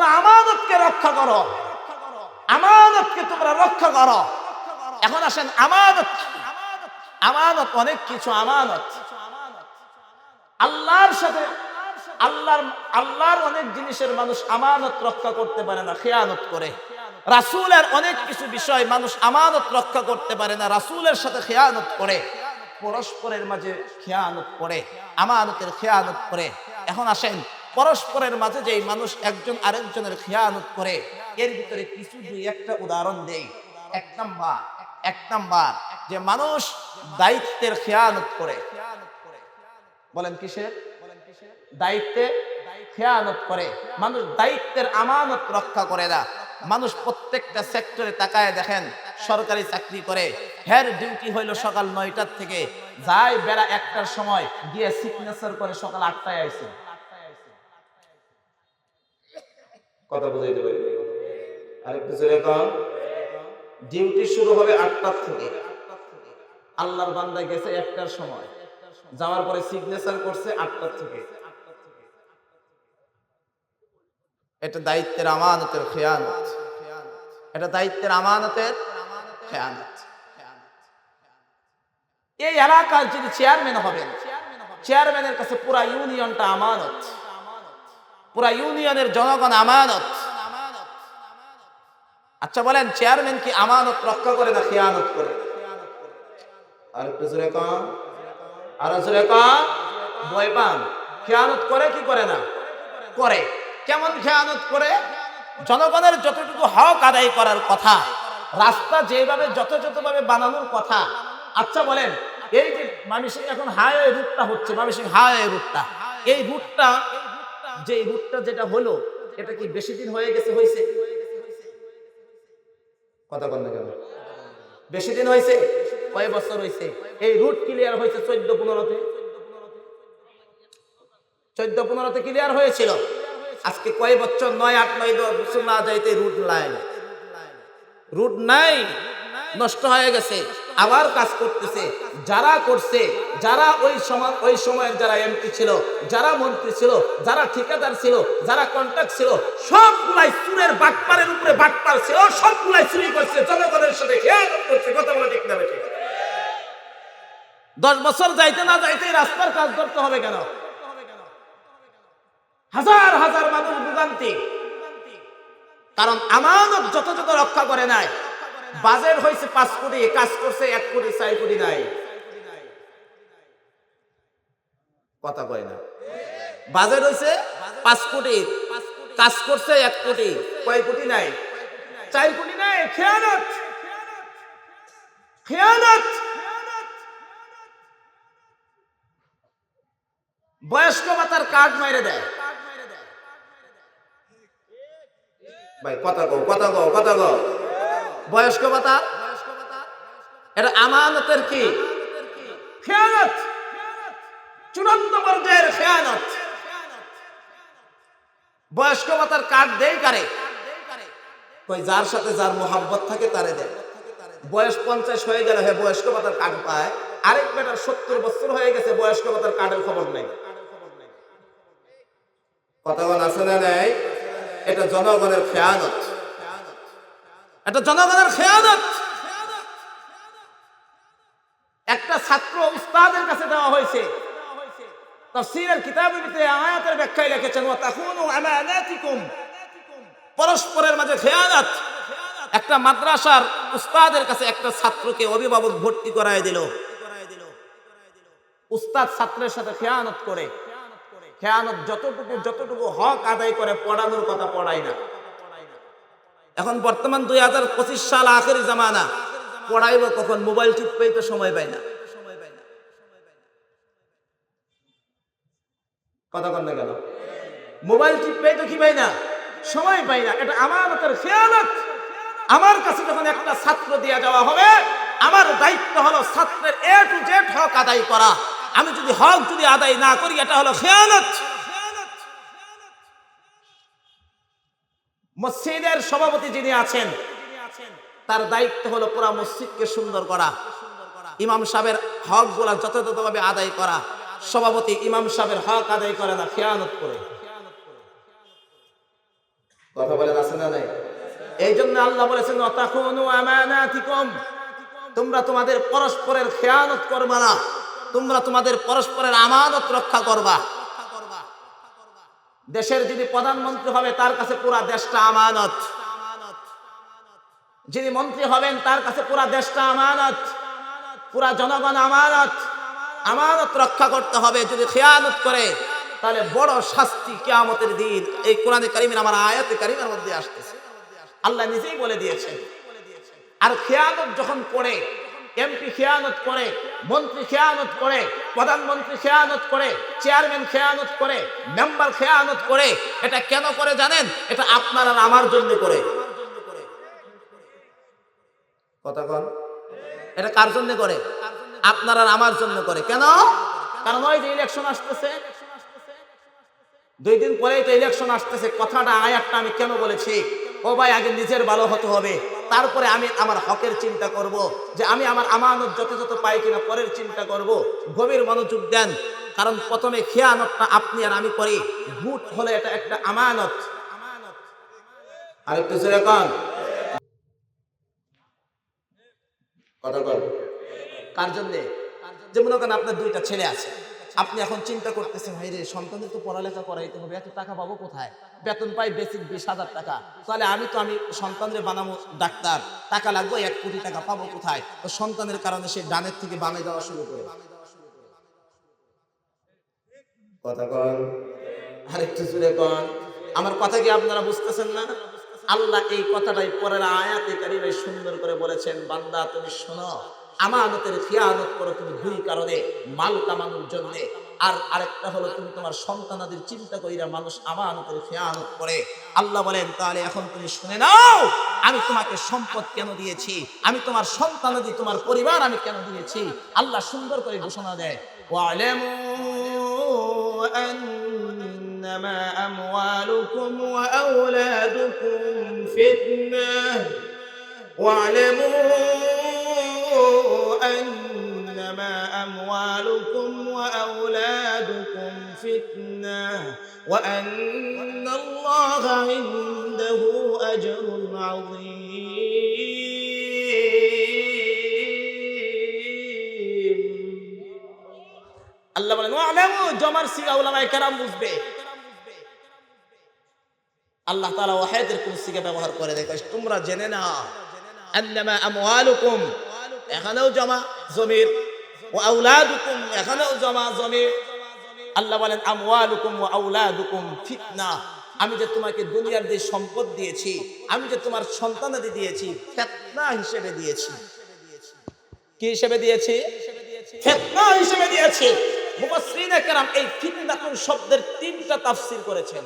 তোমরা আমানতকে রক্ষা করো, আমানতকে তোমরা রক্ষা করো। এখন আসেন আমানত, আমানত অনেক কিছু। আমানত আল্লাহর সাথে আল্লাহর অনেক জিনিসের মানুষ আমানত রক্ষা করতে পারে না, খেয়ানত করে। রাসূলের অনেক কিছু বিষয় মানুষ আমানত রক্ষা করতে পারে না, রাসূলের সাথে খেয়ানত করে, পরস্পরের মাঝে খেয়ানত করে, আমানতের খেয়ানত করে। এখন আসেন পরস্পরের মাঝে যেই মানুষ একজন আরেকজনের খেয়ানত করে, এর ভিতরে কিছু দুই একটা উদাহরণ দেই। এক নাম্বার যে মানুষ দায়িত্বের খেয়ানত করে। বলেন কিসের? দায়িত্বে খেয়ানত করে। মানুষ দায়িত্বের আমানত রক্ষা করে না। মানুষ প্রত্যেকটা সেক্টরে তাকায় দেখেন, সরকারি চাকরি করে, হের ডিউটি হইল সকাল 9টার থেকে, যায় বেলা 1টার সময়, গিয়ে সিগনেচার করে সকাল 8টায় আইছে। কথা বুঝাইতে পারি? আরেকটু জোরে কম। ডিউটি শুরু হবে 8টার থেকে, আল্লাহর বান্দা গেছে 1টার সময়, যাওয়ার পরে সিগনেচার করছে 8টার থেকে। এটা দায়িত্বের আমানতের খেয়ানত, এটা দায়িত্বের আমানতের খেয়ানত। এই এলাকার যিনি চেয়ারম্যান হবেন, চেয়ারম্যানের কাছে পুরা ইউনিয়নটা আমানত, পুরা ইউনিয়নের জনগণ আমানত। আচ্ছা বলেন, চেয়ারম্যান কি আমানত রক্ষা করে না খেয়ানত করে? আর একটু জোরে কম, আর জোরে কম। ভয় পান? খেয়ানত করে কি করে না? করে। কেমন খেয়ানত করে? জনগণের যতটুকু হক আদায় করার কথা, রাস্তা যেভাবে যথাযথভাবে বানানোর কথা। আচ্ছা বলেন, এই যে ময়মনসিংহ এখন হাইওয়ে রুটটা হচ্ছে, ময়মনসিংহ হাইওয়ে রুটটা, এই রুটটা যে রুটটা যেটা হলো, এটা কি বেশি দিন হয়ে গেছে? হয়েছে? কথা বল না কেন? বেশি দিন হয়েছে? কয় বছর হয়েছে? এই রুট ক্লিয়ার হয়েছে 14-15-তে, 14-15-তে ক্লিয়ার হয়েছিল। আজকে কয় বছর? 9-8-9-10 বছর না যাইতে রুট নাই, নষ্ট হয়ে গেছে। আবার কাজ করতেছে। যারা করছে, যারা ওই সময়ের যারা এমপি ছিল, যারা মন্ত্রী ছিল, যারা ঠিকাদার ছিল, যারা কন্ট্রাক্ট ছিল, সবগুলাই চুরের বাটপারের উপরে বাটপার ছিল, সবগুলাই চুরি করছে, জনগণের সাথে খেয়ানত করছে। কথা বলে ঠিক না বেঠিক? 10 বছর যাইতে না যাইতে রাস্তার কাজ করতে হবে কেন? হাজার হাজার মানুষ ভোগান্তি, কারণ আমানত যথাযথ রক্ষা করে নাই। বাজেট হয়েছে 5 কোটি, কাজ করছে 1 কোটি 4 কোটি নাই। কথা কয় না? বাজেট হয়েছে 5 কোটি, কাজ করছে 1 কোটি, কয় কোটি নাই? 4 কোটি নাই। খেয়ানত, খেয়ানত। বয়স্ক ভাতার কার্ড মাইরে দেয়। ভাই কথা কও, কথা কও, কথা কও। বয়স্ক ভাতা এটা আমানতের কি? খেয়ানত, চূড়ান্ত পর্যায়ের খেয়ানত। বয়স্ক ভাতার কার্ড দেয় কারে? কই যার সাথে যার মোহাব্বত থাকে তারে দেয়। বয়স 50 হয়ে গেলে হে বয়স্ক ভাতার কার্ড পায়, আরেক বেটার 70 বছর হয়ে গেছে, বয়স্ক ভাতার কার্ডের খবর নেই। কথা বল আছে না নাই? এটা জনগণের খেয়ানত, এটা জনগণের খেয়ানত। একটা ছাত্র উস্তাদের কাছে দেওয়া হয়েছে, তাফসীরের কিতাবের ভিতরে আয়াতের ব্যাখ্যায় লিখেছেন, ওয়া তাকুনু আমানাতিকুম, পরস্পরের মাঝে খেয়ানত। একটা মাদ্রাসার উস্তাদের কাছে একটা ছাত্রকে অভিভাবক ভর্তি করায় দিল, উস্তাদ ছাত্রের সাথে খেয়ানত করে। খেয়ানত যতটুকু হক আদায় করে, পড়ানোর কথা পড়ায় না। এখন বর্তমান 2025 সাল, আখেরি জামানা, পড়াইব কখন? মোবাইল টিপতেই তো সময় পায় না। কথা বল না কেন? মোবাইল টিপতেই তো কি পাই না? সময় পাই না। এটা আমানতের খেয়ানত। আমার কাছে যখন একটা ছাত্র দিয়ে যাওয়া হবে, আমার দায়িত্ব হলো ছাত্রের A to Z হক আদায় করা। আমি যদি হক আদায় না করি, এটা হলো খেয়ানত। মসজিদের সভাপতি যিনি আছেন, তার দায়িত্ব হলো পুরা মসজিদকে সুন্দর করা, ইমাম সাহেবের হক গুলা যথাযথভাবে আদায় করা। সভাপতি ইমাম সাহেবের হক আদায় করে না, খেয়ানত করে। কথা বলেন আছে না নাই? এই জন্য আল্লাহ বলেছেন ওয়াতাকুনু আমানাতিকুম, তোমরা তোমাদের পরস্পরের খেয়ানত করবা না, তোমরা তোমাদের পরস্পরের আমানত রক্ষা করবা। দেশের যিনি প্রধানমন্ত্রী হবে তার কাছে পুরা দেশটা আমানত, যিনি মন্ত্রী হবেন তার কাছে পুরা দেশটা আমানত, পুরা জনগণ আমানত। আমানত রক্ষা করতে হবে। যদি খেয়ানত করে তাহলে বড় শাস্তি কিয়ামতের দিন। এই কোরআনে কারীমের আমার আয়াতে কারীমের মধ্যে আসতেছে, আল্লাহ নিজেই বলে দিয়েছেন। আর খেয়ানত যখন করে, এমপি খেয়ানত করে, মন্ত্রী খেয়ানত করে, প্রধানমন্ত্রী খেয়ানত করে, চেয়ারম্যান খেয়ানত করে, মেম্বার খেয়ানত করে, এটা কেন করে জানেন? এটা আপনার আর আমার জন্য করে। কথা বল, এটা কার জন্য করে? আপনার আর আমার জন্য করে। কেন? কারণ ওই যে ইলেকশন আসতেছে, 2 দিন পরেই তো ইলেকশন আসতেছে। কথাটা আয়াতটা আমি কেন বলেছি? ও ভাই, আগে নিজের ভালো হতে হবে, তারপরে আমি আমার হকের চিন্তা করব, যে আমি আমার আমানত যথাযথ পাই কিনা, পরের চিন্তা করব। গভীর মনোযোগ দেন, কারণ প্রথমে খেয়ানতটা আপনি আর আমি করি। ভোট হলে এটা একটা আমানত। আরেকটু জোরে কোন, কথা বল। কার জন্যে? যেমন ওখানে আপনার 2টা ছেলে আছে, আপনি এখন চিন্তা করতেছেন, ভাই রে, সন্তানদের তো পড়ালেখা করাইতে হবে, এত টাকা পাবো কোথায়? বেতন পাই বেসিক 20,000 টাকা, তাহলে আমি সন্তানদের বানাবো ডাক্তার, টাকা লাগবে 1 কোটি টাকা, পাবো কোথায়? তো সন্তানের কারণে সে ডানের থেকে বামে যাওয়া শুরু করে। কথা কন, আরেকটু জোরে কন। আমার কথা কি আপনারা বুঝতেছেন না? আল্লাহ এই কথাটাই পরের আয়াতে কারিমে সুন্দর করে বলেছেন, বান্দা তুমি শোনো, আমানতের খেয়ানত করো তুমি 2 কারণে, মাল কামানোর জন্য, আর আরেকটা হলো তুমি তোমার সন্তানাদের চিন্তা কইরা মানুষ আমানতের খেয়ানত করে। আল্লাহ বলেন, তাহলে এখন তুমি শুনে নাও, আমি তোমাকে সম্পদ কেন দিয়েছি, আমি তোমার সন্তানাদি, তোমার পরিবার আমি কেন দিয়েছি। আল্লাহ সুন্দর করে ঘোষণা দেয়, ওয়ালামু أنما أموالكم وأولادكم فتنة واعلموا أنما أموالكم وأولادكم فتنة وأن الله عنده أجر عظيم. আল্লাহ বলেন ওয়ালামু, জমার সিগা উলামায়ে কেরাম বুঝবে। আল্লাহ তাআলা ওয়াহিদের কুরসিকে ব্যবহার করে দেখো, তোমরা জেনে নাও, আন্নামা আমওয়ালুকুম, এখানেও জমা জমির, ওয়া আওলাদুকুম, এখানেও জমা জমির। আল্লাহ বলেন আমওয়ালুকুম ওয়া আওলাদুকুম ফিতনা, আমি যে তোমাকে দুনিয়ার যে সম্পদ দিয়েছি, আমি যে তোমার সন্তানাদি দিয়েছি, ফিতনা হিসেবে দিয়েছি। কি হিসেবে দিয়েছি? ফিতনা হিসেবে দিয়েছি। মুফাসসিরিনে কেরাম এই ফিতনাতুন শব্দের 3টা তাফসীর করেছেন।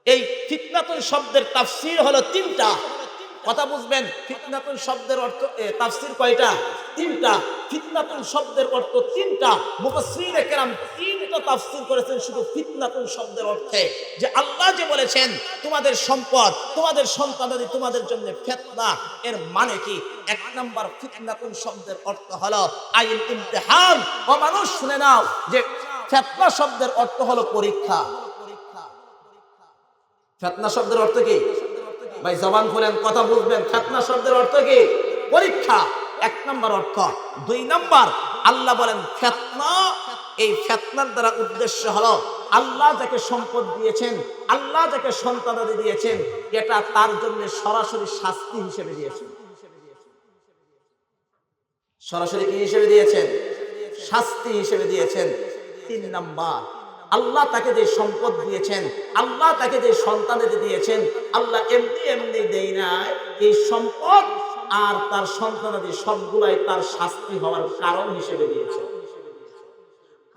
এই ফিতনাতুন শব্দের তাফসীর হলো 3টা। কথা বুঝবেন, ফিতনাতুন শব্দের অর্থ তাফসীর কয়টা? 3টা। ফিতনাতুন শব্দের অর্থ 3টা। মুফাসসিরিনে কেরাম 3টা তাফসীর করেছেন শুধু ফিতনাতুন শব্দের অর্থে, যে আল্লাহ যে বলেছেন তোমাদের সম্পদ, তোমাদের সন্তানাদি তোমাদের জন্য ফিতনা, এর মানে কি? 1 নাম্বার ফিতনাতুন শব্দের অর্থ হলো আইল ইমতিহান। ও মানুষ শুনে নাও, যে ফিতনা শব্দের অর্থ হলো পরীক্ষা। ফিতনা শব্দের অর্থ কি? ভাই জবান খুলেন, কথা বুঝবেন। ফিতনা শব্দের অর্থ কি? পরীক্ষা, 1 নাম্বার অর্থ। 2 নাম্বার, আল্লাহ বলেন ফিতনা, এই ফিতনার দ্বারা উদ্দেশ্য হলো আল্লাহ যাকে সম্পদ দিয়েছেন, আল্লাহ যাকে সন্তানাদি দিয়েছেন, এটা তার জন্য সরাসরি শাস্তি হিসেবে দিয়েছেন। সরাসরি কি হিসেবে দিয়েছেন? শাস্তি হিসেবে দিয়েছেন। 3 নাম্বার, আল্লাহ তাকে যে সম্পদ দিয়েছেন, আল্লাহ তাকে যে সন্তানাদি দিয়েছেন, আল্লাহ এমনি এমনি দেয় না। এই সম্পদ আর তার সন্তানাদি সবগুলাই তার শাস্তি হওয়ার কারণ হিসেবে দিয়েছেন।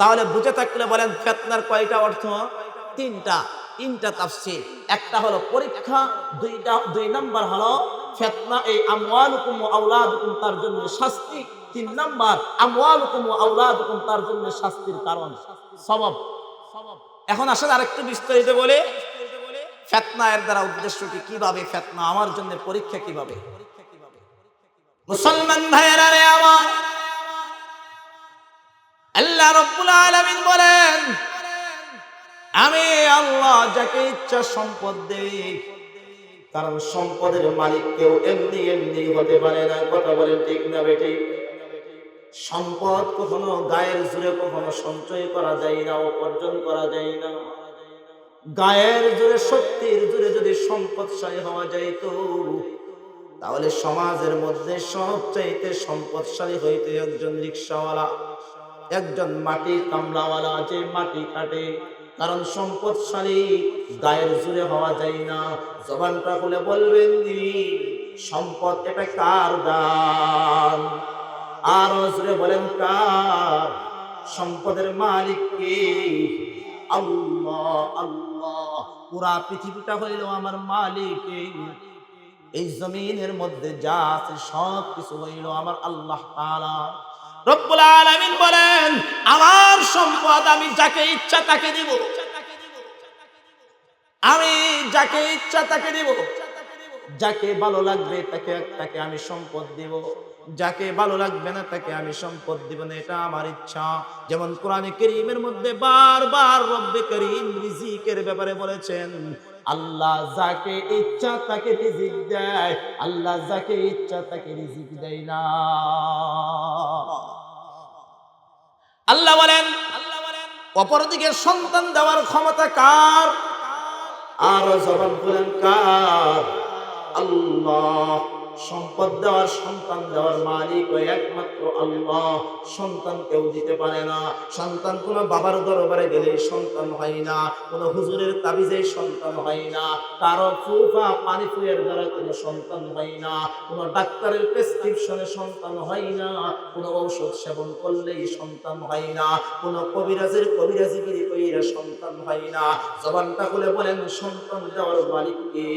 তাহলে বুঝে থাকলে বলেন ফিতনার কয়টা অর্থ? 3টা তাফসীর। একটা হলো পরীক্ষা, 2 নাম্বার হলো ফিতনা, এই আমওয়ালুকুম ওয়া আওলাদুকুম তার জন্য শাস্তি, 3 নাম্বার আমওয়ালুকুম ওয়া আওলাদুকুম তার জন্য শাস্তির কারণ, সওয়াব। এখন আসলে আরেকটু বিস্তারিত বলে, ফিতনা এর দ্বারা উদ্দেশ্য কি, কিভাবে ফিতনা আমার জন্য পরীক্ষা কিভাবে? মুসলমান ভাইয়েরা রে আমার, আল্লাহ রাব্বুল আলামিন বলেন আমি আল্লাহ যাকে ইচ্ছা সম্পদ দেই, কারণ সম্পদের মালিক কেউ এমনি এমনি হতে পারে না। কথা বলেন ঠিক না বেঠিক? সম্পদ কখনো গায়ের জোরে কখনো সঞ্চয় করা যায় না, উপার্জন করা যায় না। গায়ের জোরে শক্তির জোরে যদি সম্পদশালী হওয়া যাইত, তাহলে সমাজের মধ্যে সবচাইতে সম্পদশালী হইতে একজন রিকশাওয়ালা, একজন মাটি কামলাওয়ালা, যে মাটি কাটে। কারণ সম্পদশালী গায়ের জোরে হওয়া যায় না। জবানটা খুলে বলবেন নি সম্পদ এটা কার দান? আরো জোরে বলেন কার? সম্পদের মালিক কে? আল্লাহ। আল্লাহ। পুরা পৃথিবীটা হইল আমার মালিক। এই জমিনের মধ্যে যা আছে সব কিছু হইল আমার আল্লাহ তাআলা। রব্বুল আলামিন বলেন আমার সম্পদ আমি যাকে ইচ্ছা তাকে দিব, আমি যাকে ইচ্ছা তাকে দিব। যাকে ভালো লাগবে তাকে আমি সম্পদ দিব, যাকে ভালো লাগবে না তাকে আমি সম্পদ দিব না। এটা আমার ইচ্ছা। যেমন কোরআনে কারীমের মধ্যে বারবার রব্বে কারীম রিজিকের ব্যাপারে বলেছেন, আল্লাহ যাকে ইচ্ছা তাকে রিজিক দেয়, আল্লাহ যাকে ইচ্ছা তাকে রিজিক দেয় না। আল্লাহ বলেন অপরদিকে সন্তান দেওয়ার ক্ষমতা কার? আর জবান বলেন কার? আল্লাহ। সম্পদ দেওয়ার সন্তান দেওয়ার মালিক ওই একমাত্র আল্লাহ। সন্তান কেউ দিতে পারে না। সন্তান কোনো বাবার দরবারে গেলে সন্তান হয় না, কোনো হুজুরের তাবিজে সন্তান হয় না, কারো ফুফা পানি ফুয়ের দ্বারা কোনো সন্তান হয় না, কোনো ডাক্তারের প্রেসক্রিপশনে সন্তান হয় না, কোনো ঔষধ সেবন করলেই সন্তান হয় না, কোনো কবিরাজের কবিরাজিগিরি কইরা সন্তান হয় না। জবানটা খুলে বলেন সন্তান দেওয়ার মালিক কে?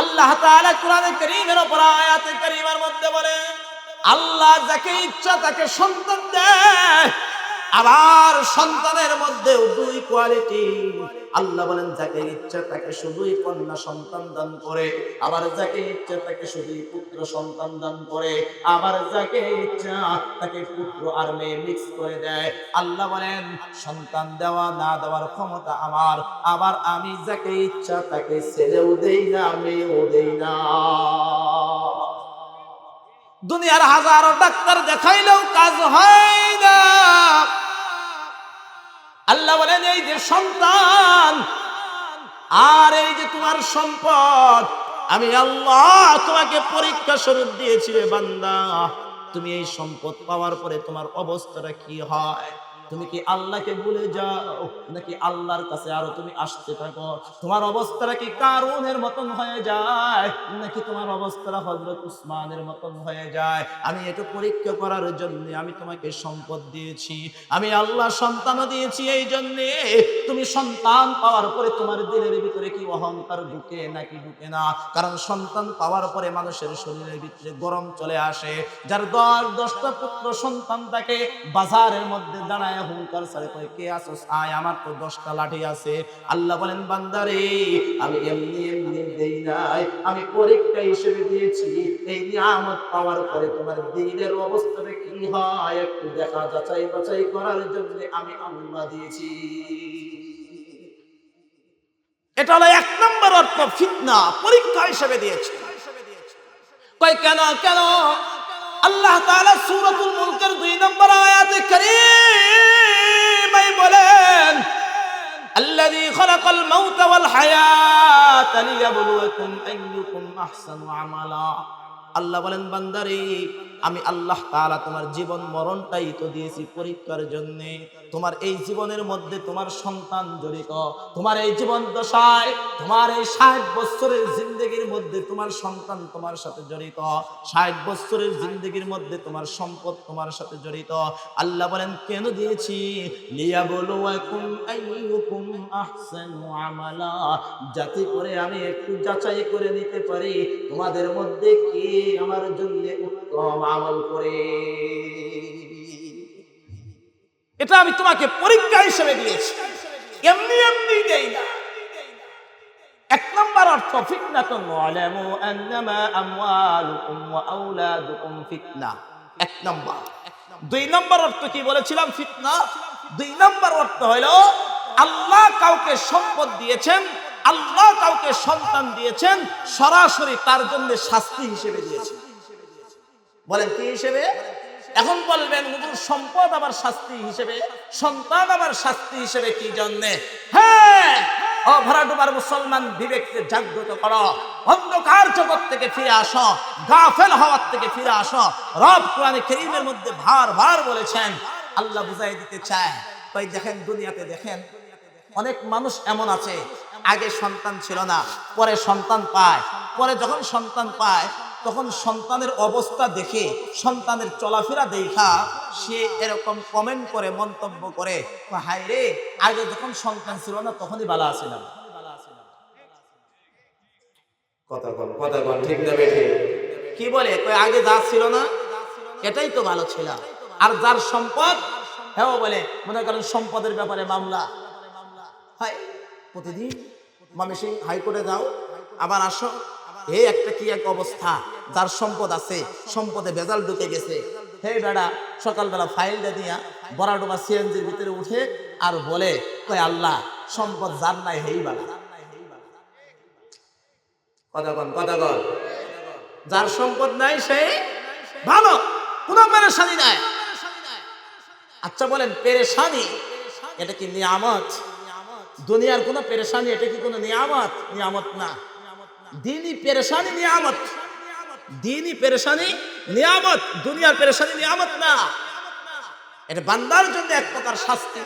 আল্লাহ তাআলা কোরআনে কারীমের উপর আয়াতে কারীমার মধ্যে বলেন আল্লাহ যাকে ইচ্ছা তাকে সন্তান দেয়। আবার সন্তানের মধ্যেও দুই কোয়ালিটি। আল্লাহ বলেন যাকে ইচ্ছা তাকে শুধুই কন্যা সন্তান দান করে, আবার যাকে ইচ্ছা তাকে শুধুই পুত্র সন্তান দান করে, আবার যাকে ইচ্ছা তাকে পুত্র আর মেয়ে মিক্স করে দেয়। আল্লাহ বলেন সন্তান দেওয়া না দেওয়ার ক্ষমতা আমার, আবার আমি যাকে ইচ্ছা তাকে ছেলেও দেই না মেয়েও দেই না। দুনিয়ার হাজারো ডাক্তার দেখাইলেও কাজ হয় না। আল্লাহ বলেন এই যে সন্তান আর এই যে তোমার সম্পদ, আমি আল্লাহ তোমাকে পরীক্ষা স্বরূপ দিয়েছি রে বান্দা। তুমি এই সম্পদ পাওয়ার পরে তোমার অবস্থাটা কি হয়? তুমি কি আল্লাহকে ভুলে যাও নাকি আল্লাহর কাছে আরো তুমি আসতে থাকো? তোমার অবস্থাটা কি কারুনের মতন হয়ে যায় নাকি তোমার অবস্থাটা হযরত উসমানের মতন হয়ে যায়? আমি এটা পরীক্ষা করার জন্য আমি তোমাকে সম্পদ দিয়েছি। আমি আল্লাহ সন্তানও দিয়েছি এই জন্য তুমি সন্তান পাওয়ার পরে তোমার দিলের ভিতরে কি অহংকার ঢুকে নাকি ঢুকে না? কারণ সন্তান পাওয়ার পরে মানুষের শরীরের ভিতরে গরম চলে আসে। যার 10টা পুত্র সন্তান থাকে বাজারের মধ্যে দাঁড়ায় হুঙ্কার ছাড়ে কয় কে আসোস আয়, আমার তো 10টা লাঠি আছে। আল্লাহ বলেন বান্দারে আমি এমনি এমনি দেই নাই, আমি পরীক্ষা হিসেবে দিয়েছি। এই নিয়ামত পাওয়ার পরে তোমার দিলের অবস্থাটা কি হয় একটু দেখা যাচাই বাছাই করার জন্য আমি আল্লাহ দিয়েছি। এটা হলো 1 নম্বর অর্থ, ফিতনা, পরীক্ষা হিসেবে দিয়েছি। কয় কেন কেন? আল্লাহ তাআলা সূরাতুল মুলকের 2 নম্বর আয়াতে কারীমায় বলেন আল্লাযী খালাকাল মাউতা ওয়াল হায়াতা লিয়াবলুয়াকুম আইয়ুকুম আহসানু আমালা। আল্লাহ বলেন বান্দারে আমি আল্লাহ তাআলা তোমার জীবন মরণটাই তো দিয়েছি পরীক্ষার জন্য। তোমার এই জীবনের মধ্যে তোমার সন্তান জড়িত, তোমার এই জীবন দশায় তোমার এই 60 বছরের জিন্দেগির মধ্যে তোমার সন্তান তোমার সাথে জড়িত, 60 বছরের জিন্দেগির মধ্যে তোমার সম্পদ তোমার সাথে জড়িত। আল্লাহ বলেন কেন দিয়েছি? লিয়াবলুয়াকুম আইয়ুকুম আহসানু আমালা, যাতে করে আমি একটু যাচাই করে নিতে পারি তোমাদের মধ্যে কে আমার জন্য উত্তম আমল করে। এটা আমি তোমাকে পরীক্ষা হিসেবে দিয়েছি, এমনি এমনি দেই না। 1 নম্বর অর্থ ফিতনাতুন ওয়ালামু আন্নামা আমওয়ালুকুম ওয়া আওলাদুকুম ফিতনা। 1 নম্বর। দুই নম্বর অর্থ কি বলেছিলাম? ফিতনা। দুই নম্বর অর্থ হলো আল্লাহ কাউকে সম্পদ দিয়েছেন, আল্লাহ কাউকে সন্তান দিয়েছেন, সরাসরি তার জন্য শাস্তি হিসেবে দিয়েছেন। বলেন কি হিসেবে? এখন বলবেন হুজুর সম্পদ আবার শাস্তি হিসেবে, সন্তান আবার শাস্তি হিসেবে কি জন্য? হ্যাঁ, ও ভরাডুবার মুসলমান, বিবেককে জাগ্রত করো, অন্ধকার জগৎ থেকে ফিরে আসো, গাফেল হওয়ার থেকে ফিরে আসো। রব কোরআনে কারীমের মধ্যে বারবার বলেছেন, আল্লাহ বুঝাই দিতে চায়। তাই দেখেন দুনিয়াতে দেখেন অনেক মানুষ এমন আছে, আগে সন্তান ছিল না, পরে সন্তান পায়, পরে যখন সন্তান পায় তখন সন্তানের অবস্থা দেখে, সন্তানের চলাফেরা দেখা সে এরকম কমেন্ট করে, মন্তব্য করে, হায় রে, আগে যখন সন্তান ছিল না তখনই ভালো আছিলাম। কথা বল ঠিক না বেঠে? কি বলে? আগে যা ছিল না এটাই তো ভালো ছিল। আর যার সম্পদ, হ্যাঁ বলে, মনে করেন সম্পদের ব্যাপারে মামলা হয়, প্রতিদিন ময়মনসিংহ হাইকোর্টে যাও, আবার আসো, এই একটা কি এক অবস্থা। যার সম্পদ আছে, সম্পদে ভেজাল ঢুকে গেছে, হে বেড়া সকালবেলা ফাইলটা দিয়া বড়াডোবা সিএনজির ভিতরে উঠে আর বলে, কয় আল্লাহ সম্পদ যার নাই হেই বালা। কথা কন। যার সম্পদ নাই সে ভালো, কোনো পেরেশানি নাই। আচ্ছা বলেন, পেরেশানি এটা কি নিয়ামত? দুনিয়ার কোনো পেরেশানি এটা কি কোনো নিয়ামত? নিয়ামত না। দিনই পেরেশানি নিয়ামত, দিনই পেরেশানি নিয়ামত, দুনিয়ার পেরেশানি নিয়ামত না। এটা বান্দার জন্য এক প্রকার শাস্তি।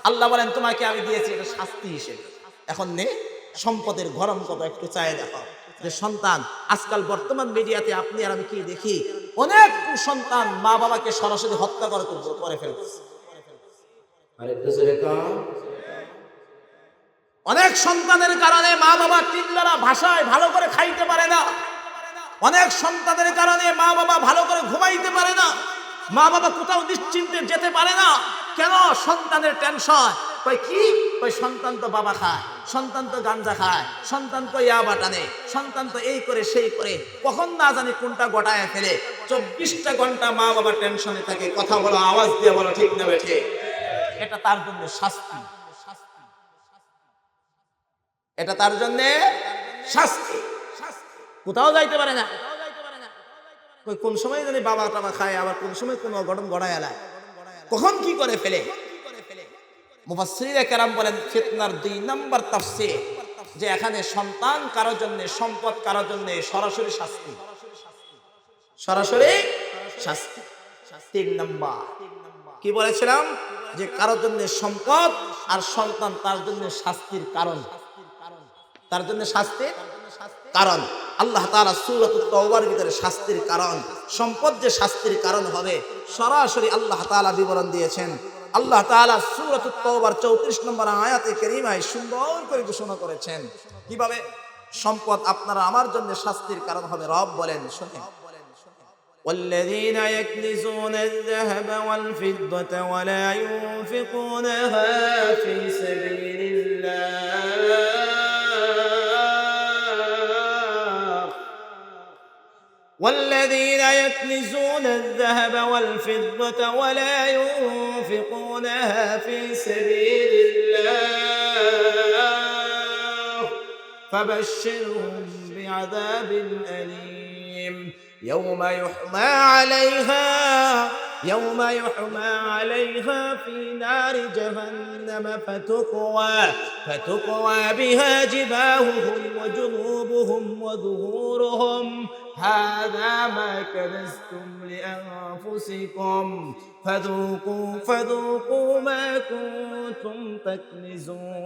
আল্লাহ বলেন তোমাকে আমি দিয়েছি এটা শাস্তি হিসেবে। এখন নে সম্পদের গরম কত একটু চাই দেখো, যে সন্তান আজকাল বর্তমান মিডিয়াতে আপনি আর আমি কি দেখি, অনেক সন্তান মা বাবাকে সরাসরি হত্যা করে ফেলতেছে। অনেক সন্তানের কারণে মা বাবা তিনবেলা ভাষায় ভালো করে খাইতে পারে না, অনেক সন্তানের কারণে মা বাবা ভালো করে ঘুমাইতে পারে না, মা বাবা কোথাও নিশ্চিন্তে যেতে পারে না। কেন? সন্তানের টেনশন। কই কি? কই সন্তান তো বাবা খায়, সন্তান তো গাঞ্জা খায়, সন্তান তো ইয়াবা টানে, সন্তান তো এই করে সেই করে, কখন না জানি কোনটা গটায় ফেলে। 24টা ঘন্টা মা বাবা টেনশনে থাকে। কথা বলো, আওয়াজ দিয়ে বলো, ঠিক না বেঠে? এটা তার জন্য শাস্তি, এটা তার জন্য শাস্তি। কোথাও যাইতে পারে না, কোন সময় জানি বাবা টাবা খায়, আবার কোন সময় কোন অঘটন ঘটায় এলায়, কখন কি করে ফেলে। মুফাসসিরিনে কেরাম বলেন ফিতনার 2 নম্বর তাফসীর, যে এখানে সন্তান কারোর জন্য, সম্পদ কারোর জন্য সরাসরি শাস্তি, সরাসরি শাস্তি। 3 নম্বর কি বলেছিলাম? যে কারোর জন্য সম্পদ আর সন্তান তার জন্য শাস্তির কারণ, তার জন্য শাস্তির কারণ। আল্লাহ তাআলা সূরাতুত তাওবার ভিতরে শাস্তির কারণ, সম্পদ যে শাস্তির কারণ হবে সরাসরি আল্লাহ তাআলা বিবরণ দিয়েছেন। আল্লাহ তাআলা সূরাতুত তাওবার 34 নম্বর আয়াতে কারীমায় সুন্দর করে ঘোষণা করেছেন কিভাবে সম্পদ আপনারা আমার জন্য শাস্তির কারণ হবে। রব বলেন, শুনেন, والذين يكنزون الذهب والفضة ولا ينفقونها في سبيل الله والذين يكنزون الذهب والفضة ولا ينفقونها في سبيل الله فبشرهم بعذاب أليم يوم يحمى عليها في نار جهنم فتقوى بها جباههم وجنوبهم وظهورهم هذا ما كنزتم لأنفسكم فذوقوا ما كنتم تكنزون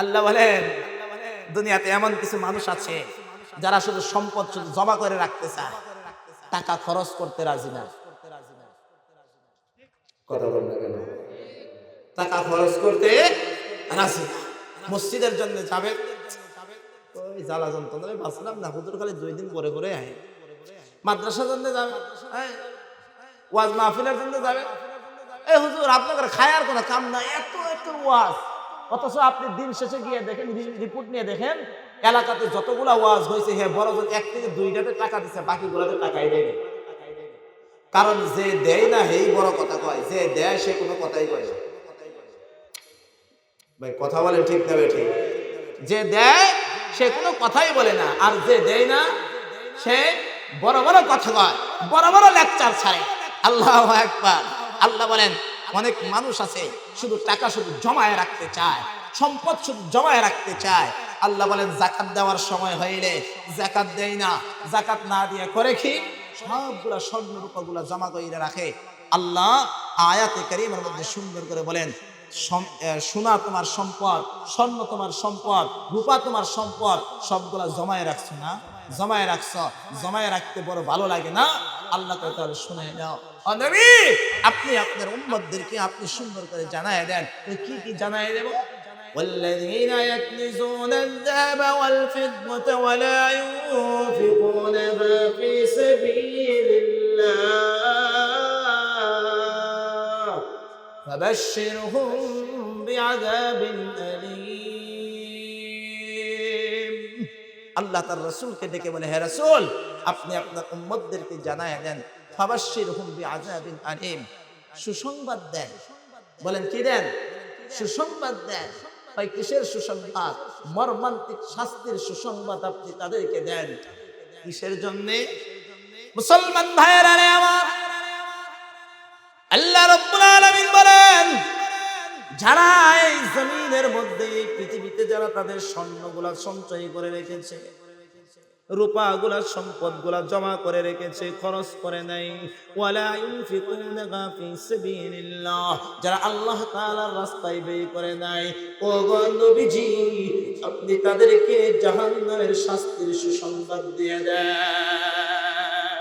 আল্লাহ বলেন দুনিয়াতে এমন কিছু মানুষ আছে যারা শুধু সম্পদ শুধু জমা করে রাখতে চায়, টাকা খরচ করতে রাজি না। কথা বলবেন কেন? টাকা খরচ করতে রাজি না। মসজিদের জন্য যাবে, ওই জ্বালা যন্ত্রণায় বাঁচলাম না, হুজুর খালি 2 দিন পরে পরে আয়। মাদ্রাসার জন্য যাবে, ওয়াজ মাহফিলের জন্য যাবে, এই হুজুর আপনাদের খায়ার কোনো কাম না, এত এত ওয়াজ, অথচ আপনি দিন শেষে গিয়ে দেখেন, রিপোর্ট নিয়ে দেখেন এলাকাতে যতগুলা ওয়াজ হয়েছে হ্যাঁ বড়জন 1 থেকে 2টাতে টাকা দিচ্ছে, বাকিগুলোতে টাকাই দেয়নি। কারণ যে দেয় না সেই বড় কথা কয়, যে দেয় সে কোনো কথাই কয় না। ভাই কথা বলেন ঠিক না ঠিক? যে দেয় সে কোনো কথাই বলে না, আর যে দেয় না সে বড় বড় কথা কয়, বড় বড় লেকচার ছাড়ে। আল্লাহু আকবার। আল্লাহ বলেন অনেক মানুষ আছে শুধু টাকা শুধু জমায়ে রাখতে চায়, সম্পদ শুধু জমায়ে রাখতে চায়। আল্লাহ বলেন যাকাত দেওয়ার সময় হইলে যাকাত দেয় না, যাকাত না দিয়ে করে কি সবগুলা স্বর্ণ রূপাগুলা জমা করে রাখে। আল্লাহ আয়াতে কারীমের মধ্যে সুন্দর করে বলেন সোনা তোমার সম্পদ, স্বর্ণ তোমার সম্পদ, রূপা তোমার সম্পদ, সবগুলা জমায়ে রাখছো না? জমায়ে রাখছো, জমায়ে রাখতে বড় ভালো লাগে না? আল্লাহ তাআলা শুনে নাও। ও নবী, আপনি আপনার উম্মতদেরকে আপনি সুন্দর করে জানায় দেন। কি কি জানায় দেব? والذين يكنزون الذهب والفضة ولا ينفقونها في سبيل الله فبشرهم بعذاب أليم। আল্লাহ তার রাসূলকে ডেকে বলে, হে রাসূল আপনি আপনার উম্মতদেরকে জানায় দেন, ফাবাশশিরহুম বিআযাবিন আলীম, সুসংবাদ দেন। বলেন কি দেন? সুসংবাদ দেন। ভাই কিসের সুসংবাদ? মর্মান্তিক শাস্তির সুসংবাদ আপনি তাদেরকে দেন। কিসের জন্য? মুসলমান ভাইয়েরা রে আমার, আল্লাহ রাব্বুল আলামিন বলেন যারা এই জমিনের মধ্যে এই পৃথিবীতে যারা তাদের স্বর্ণগুলা সঞ্চয় করে রেখেছে, রূপাগুলা সম্পদগুলা জমা করে রেখেছে, খরচ করে নাই, ওয়ালা ইউনফিকুনা ফি সাবিলিল্লাহ, যারা আল্লাহ তাআলার রাস্তায় ব্যয় করে নাই, ও গো নবীজি আপনি তাদেরকে জাহান্নামের শাস্তির সুসংবাদ দিয়ে দেন।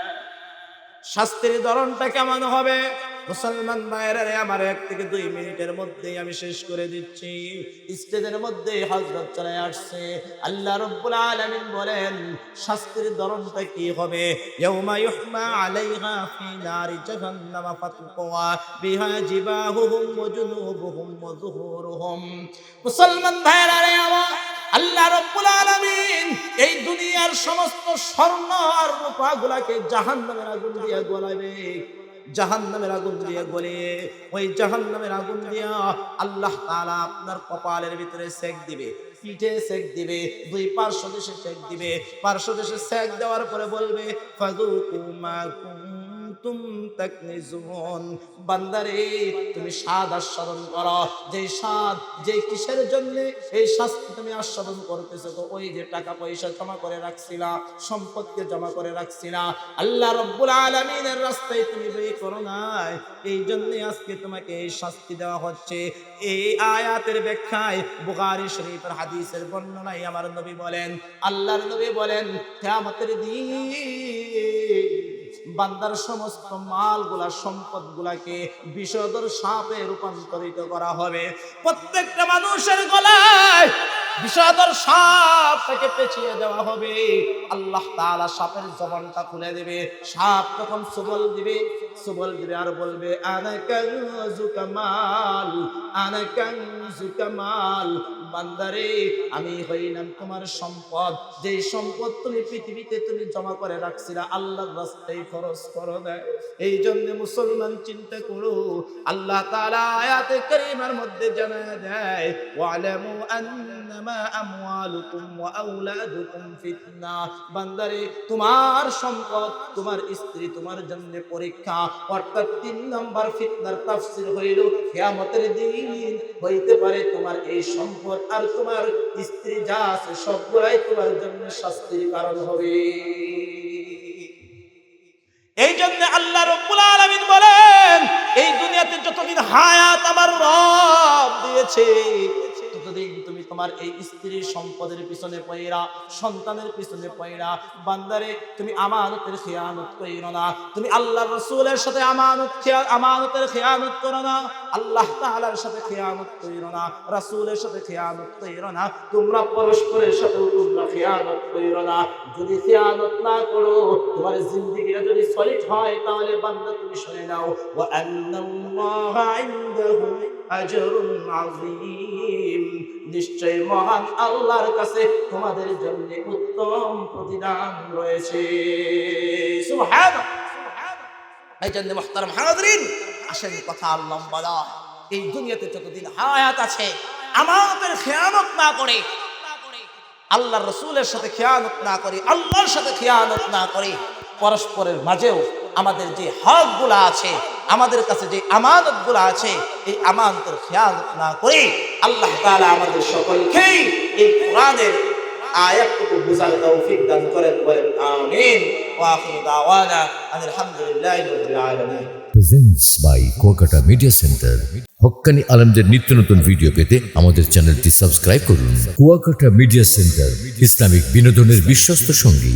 শাস্তির ধরনটা কেমন হবে? মুসলমান ভাইয়েরা রে আমার 1 থেকে 2 মিনিটের মধ্যেই আমি শেষ করে দিচ্ছি। স্টেজের মধ্যে হযরত চলে আসছে। আল্লাহ রাব্বুল আলামিন বলেন শাস্তির ধরনটা কি হবে? ইয়াউমা ইউহমা আলাইহা ফি নারি জাহান্নাম ফাতুকা বিহা জিবাহুহুম ওয়া জুনুবুহুম ওয়া যুহুরুহুম। মুসলমান ভাইয়েরা রে আমার, আল্লাহ রাব্বুল আলামিন এই দুনিয়ার সমস্ত স্বর্ণ আর রূপাগুলোকে জাহান্নামের আগুন দিয়ে গলাবে। জাহান্নামের আগুন দিয়ে গলে ওই জাহান্নামের আগুন দিয়া আল্লাহ তাআলা আপনার কপালের ভিতরে সেক দিবে, পিঠে সেক দিবে, 2 পার্শ্ব দেশে সেক দিবে। পার্শ্ব দেশে সেক দেওয়ার পরে বলবে ফাযুকু মা কুনতুম তাকনিজুন, বান্দারে তুমি স্বাদ আস্বাদন করো। যে স্বাদ, যে কিসের জন্য এই শাস্তি তুমি আস্বাদন করতেছো, তো ওই যে টাকা পয়সা জমা করে রাখছিলা, সম্পদকে জমা করে রাখছিলা, আল্লাহ রাব্বুল আলামিনের রাস্তায় তুমি ব্যয় করো নাই, এই জন্য আজকে তোমাকে এই শাস্তি দেওয়া হচ্ছে। এই আয়াতের ব্যাখ্যায় বুখারী শরীফের হাদিসের বর্ণনায় আমার নবী বলেন, আল্লাহর নবী বলেন কিয়ামতের দিন বান্দার সমস্ত মালগুলা সম্পদগুলাকে বিষধর সাপে রূপান্তরিত করা হবে। প্রত্যেকটা মানুষের গলায় বিষধর সাপটাকে পেঁচিয়ে দেওয়া হবে। আল্লাহ তাআলা সাপের জবানটা খুলে দেবে। সাপ তখন সুবল দিবে আর বলবে আনা কানজুকা মাল, আনা কানজুকা মাল, বান্দারে আমি হইলাম তোমার সম্পদ, যে সম্পদ তুমি পৃথিবীতে তুমি জমা করে রাখছিলা, আল্লাহর রাস্তায় খরচ করো না। এই জন্য মুসলমান চিন্তা করো, আল্লাহ তাআলা আয়াতে কারীমার মধ্যে জানায় দেয় ওয়ালামু আন্নামা আমওয়ালুকুম ওয়া আওলাদুকুম ফিতনা, বান্দারে তোমার সম্পদ, তোমার স্ত্রী তোমার জন্য পরীক্ষা। অর্থাৎ 3 নাম্বার ফিতনার তাফসীর হইল কিয়ামতের দিন হইতে পারে তোমার এই সম্পদ আর তোমার স্ত্রী যা আছে সবগুলাই তোমার জন্য শাস্তির কারণ হবে। এই জন্য আল্লাহ রাব্বুল আলামিন বলেন এই দুনিয়াতে যতদিন হায়াত আমার রব দিয়েছে ততদিন তুমি তোমার এই স্ত্রীর সম্পদের পিছনে পয়রা, সন্তানের পিছনে পয়রা, বান্দারে তুমি আমানতের খেয়ানত কইরো না, তুমি আল্লাহর রাসূলের সাথে আমানতের খেয়ানত করো না, আল্লাহ তাআলার সাথে খেয়ানত কইরো না, রাসূলের সাথে খেয়ানত কইরো না, তোমরা পরস্পরের সাথে তোমরা খেয়ানত কইরো না। যদি খেয়ানত না করো, তোমার জিন্দেগিটা যদি সলিড হয়, তাহলে বান্দা তুমি শুনে নাও ওয়া আন্নাল্লাহা ইনদাহু আজরুন আযীম, নিশ্চয়ই মহান আল্লাহর কাছে তোমাদের জন্য উত্তম প্রতিদান রয়েছে। সুবহানাল্লাহ। এই জন্য মুহতারাম হাজিরিন, আসেন কথা আর লম্বা নয়, এই দুনিয়াতে যতদিন হায়াত আছে আমাদের খেয়ানত না করে, আল্লাহর রাসূলের সাথে খেয়ানত না করি, আল্লাহর সাথে খেয়ানত না করি, পরস্পরের মাঝেও আমাদের যে হকগুলো আছে, আমাদের কাছে যে আমানতগুলো আছে, এই আমানতের খেয়ানত না করি আল্লাহ তাআলা আমাদের সকলকে এই কোরআনের আয়াতটুকু বুঝার তৌফিক দান করেন, বলেন আমিন। ওয়া আখিরু দাওয়ানা আলহামদুলিল্লাহি রাব্বিল আলামিন। Presents by Kuakata media centre. হক্কানি আলেমদের নিত্য নতুন ভিডিও পেতে আমাদের চ্যানেলটি সাবস্ক্রাইব করুন। কুয়াকাটা মিডিয়া সেন্টার, ইসলামিক বিনোদনের বিশ্বস্ত সঙ্গী।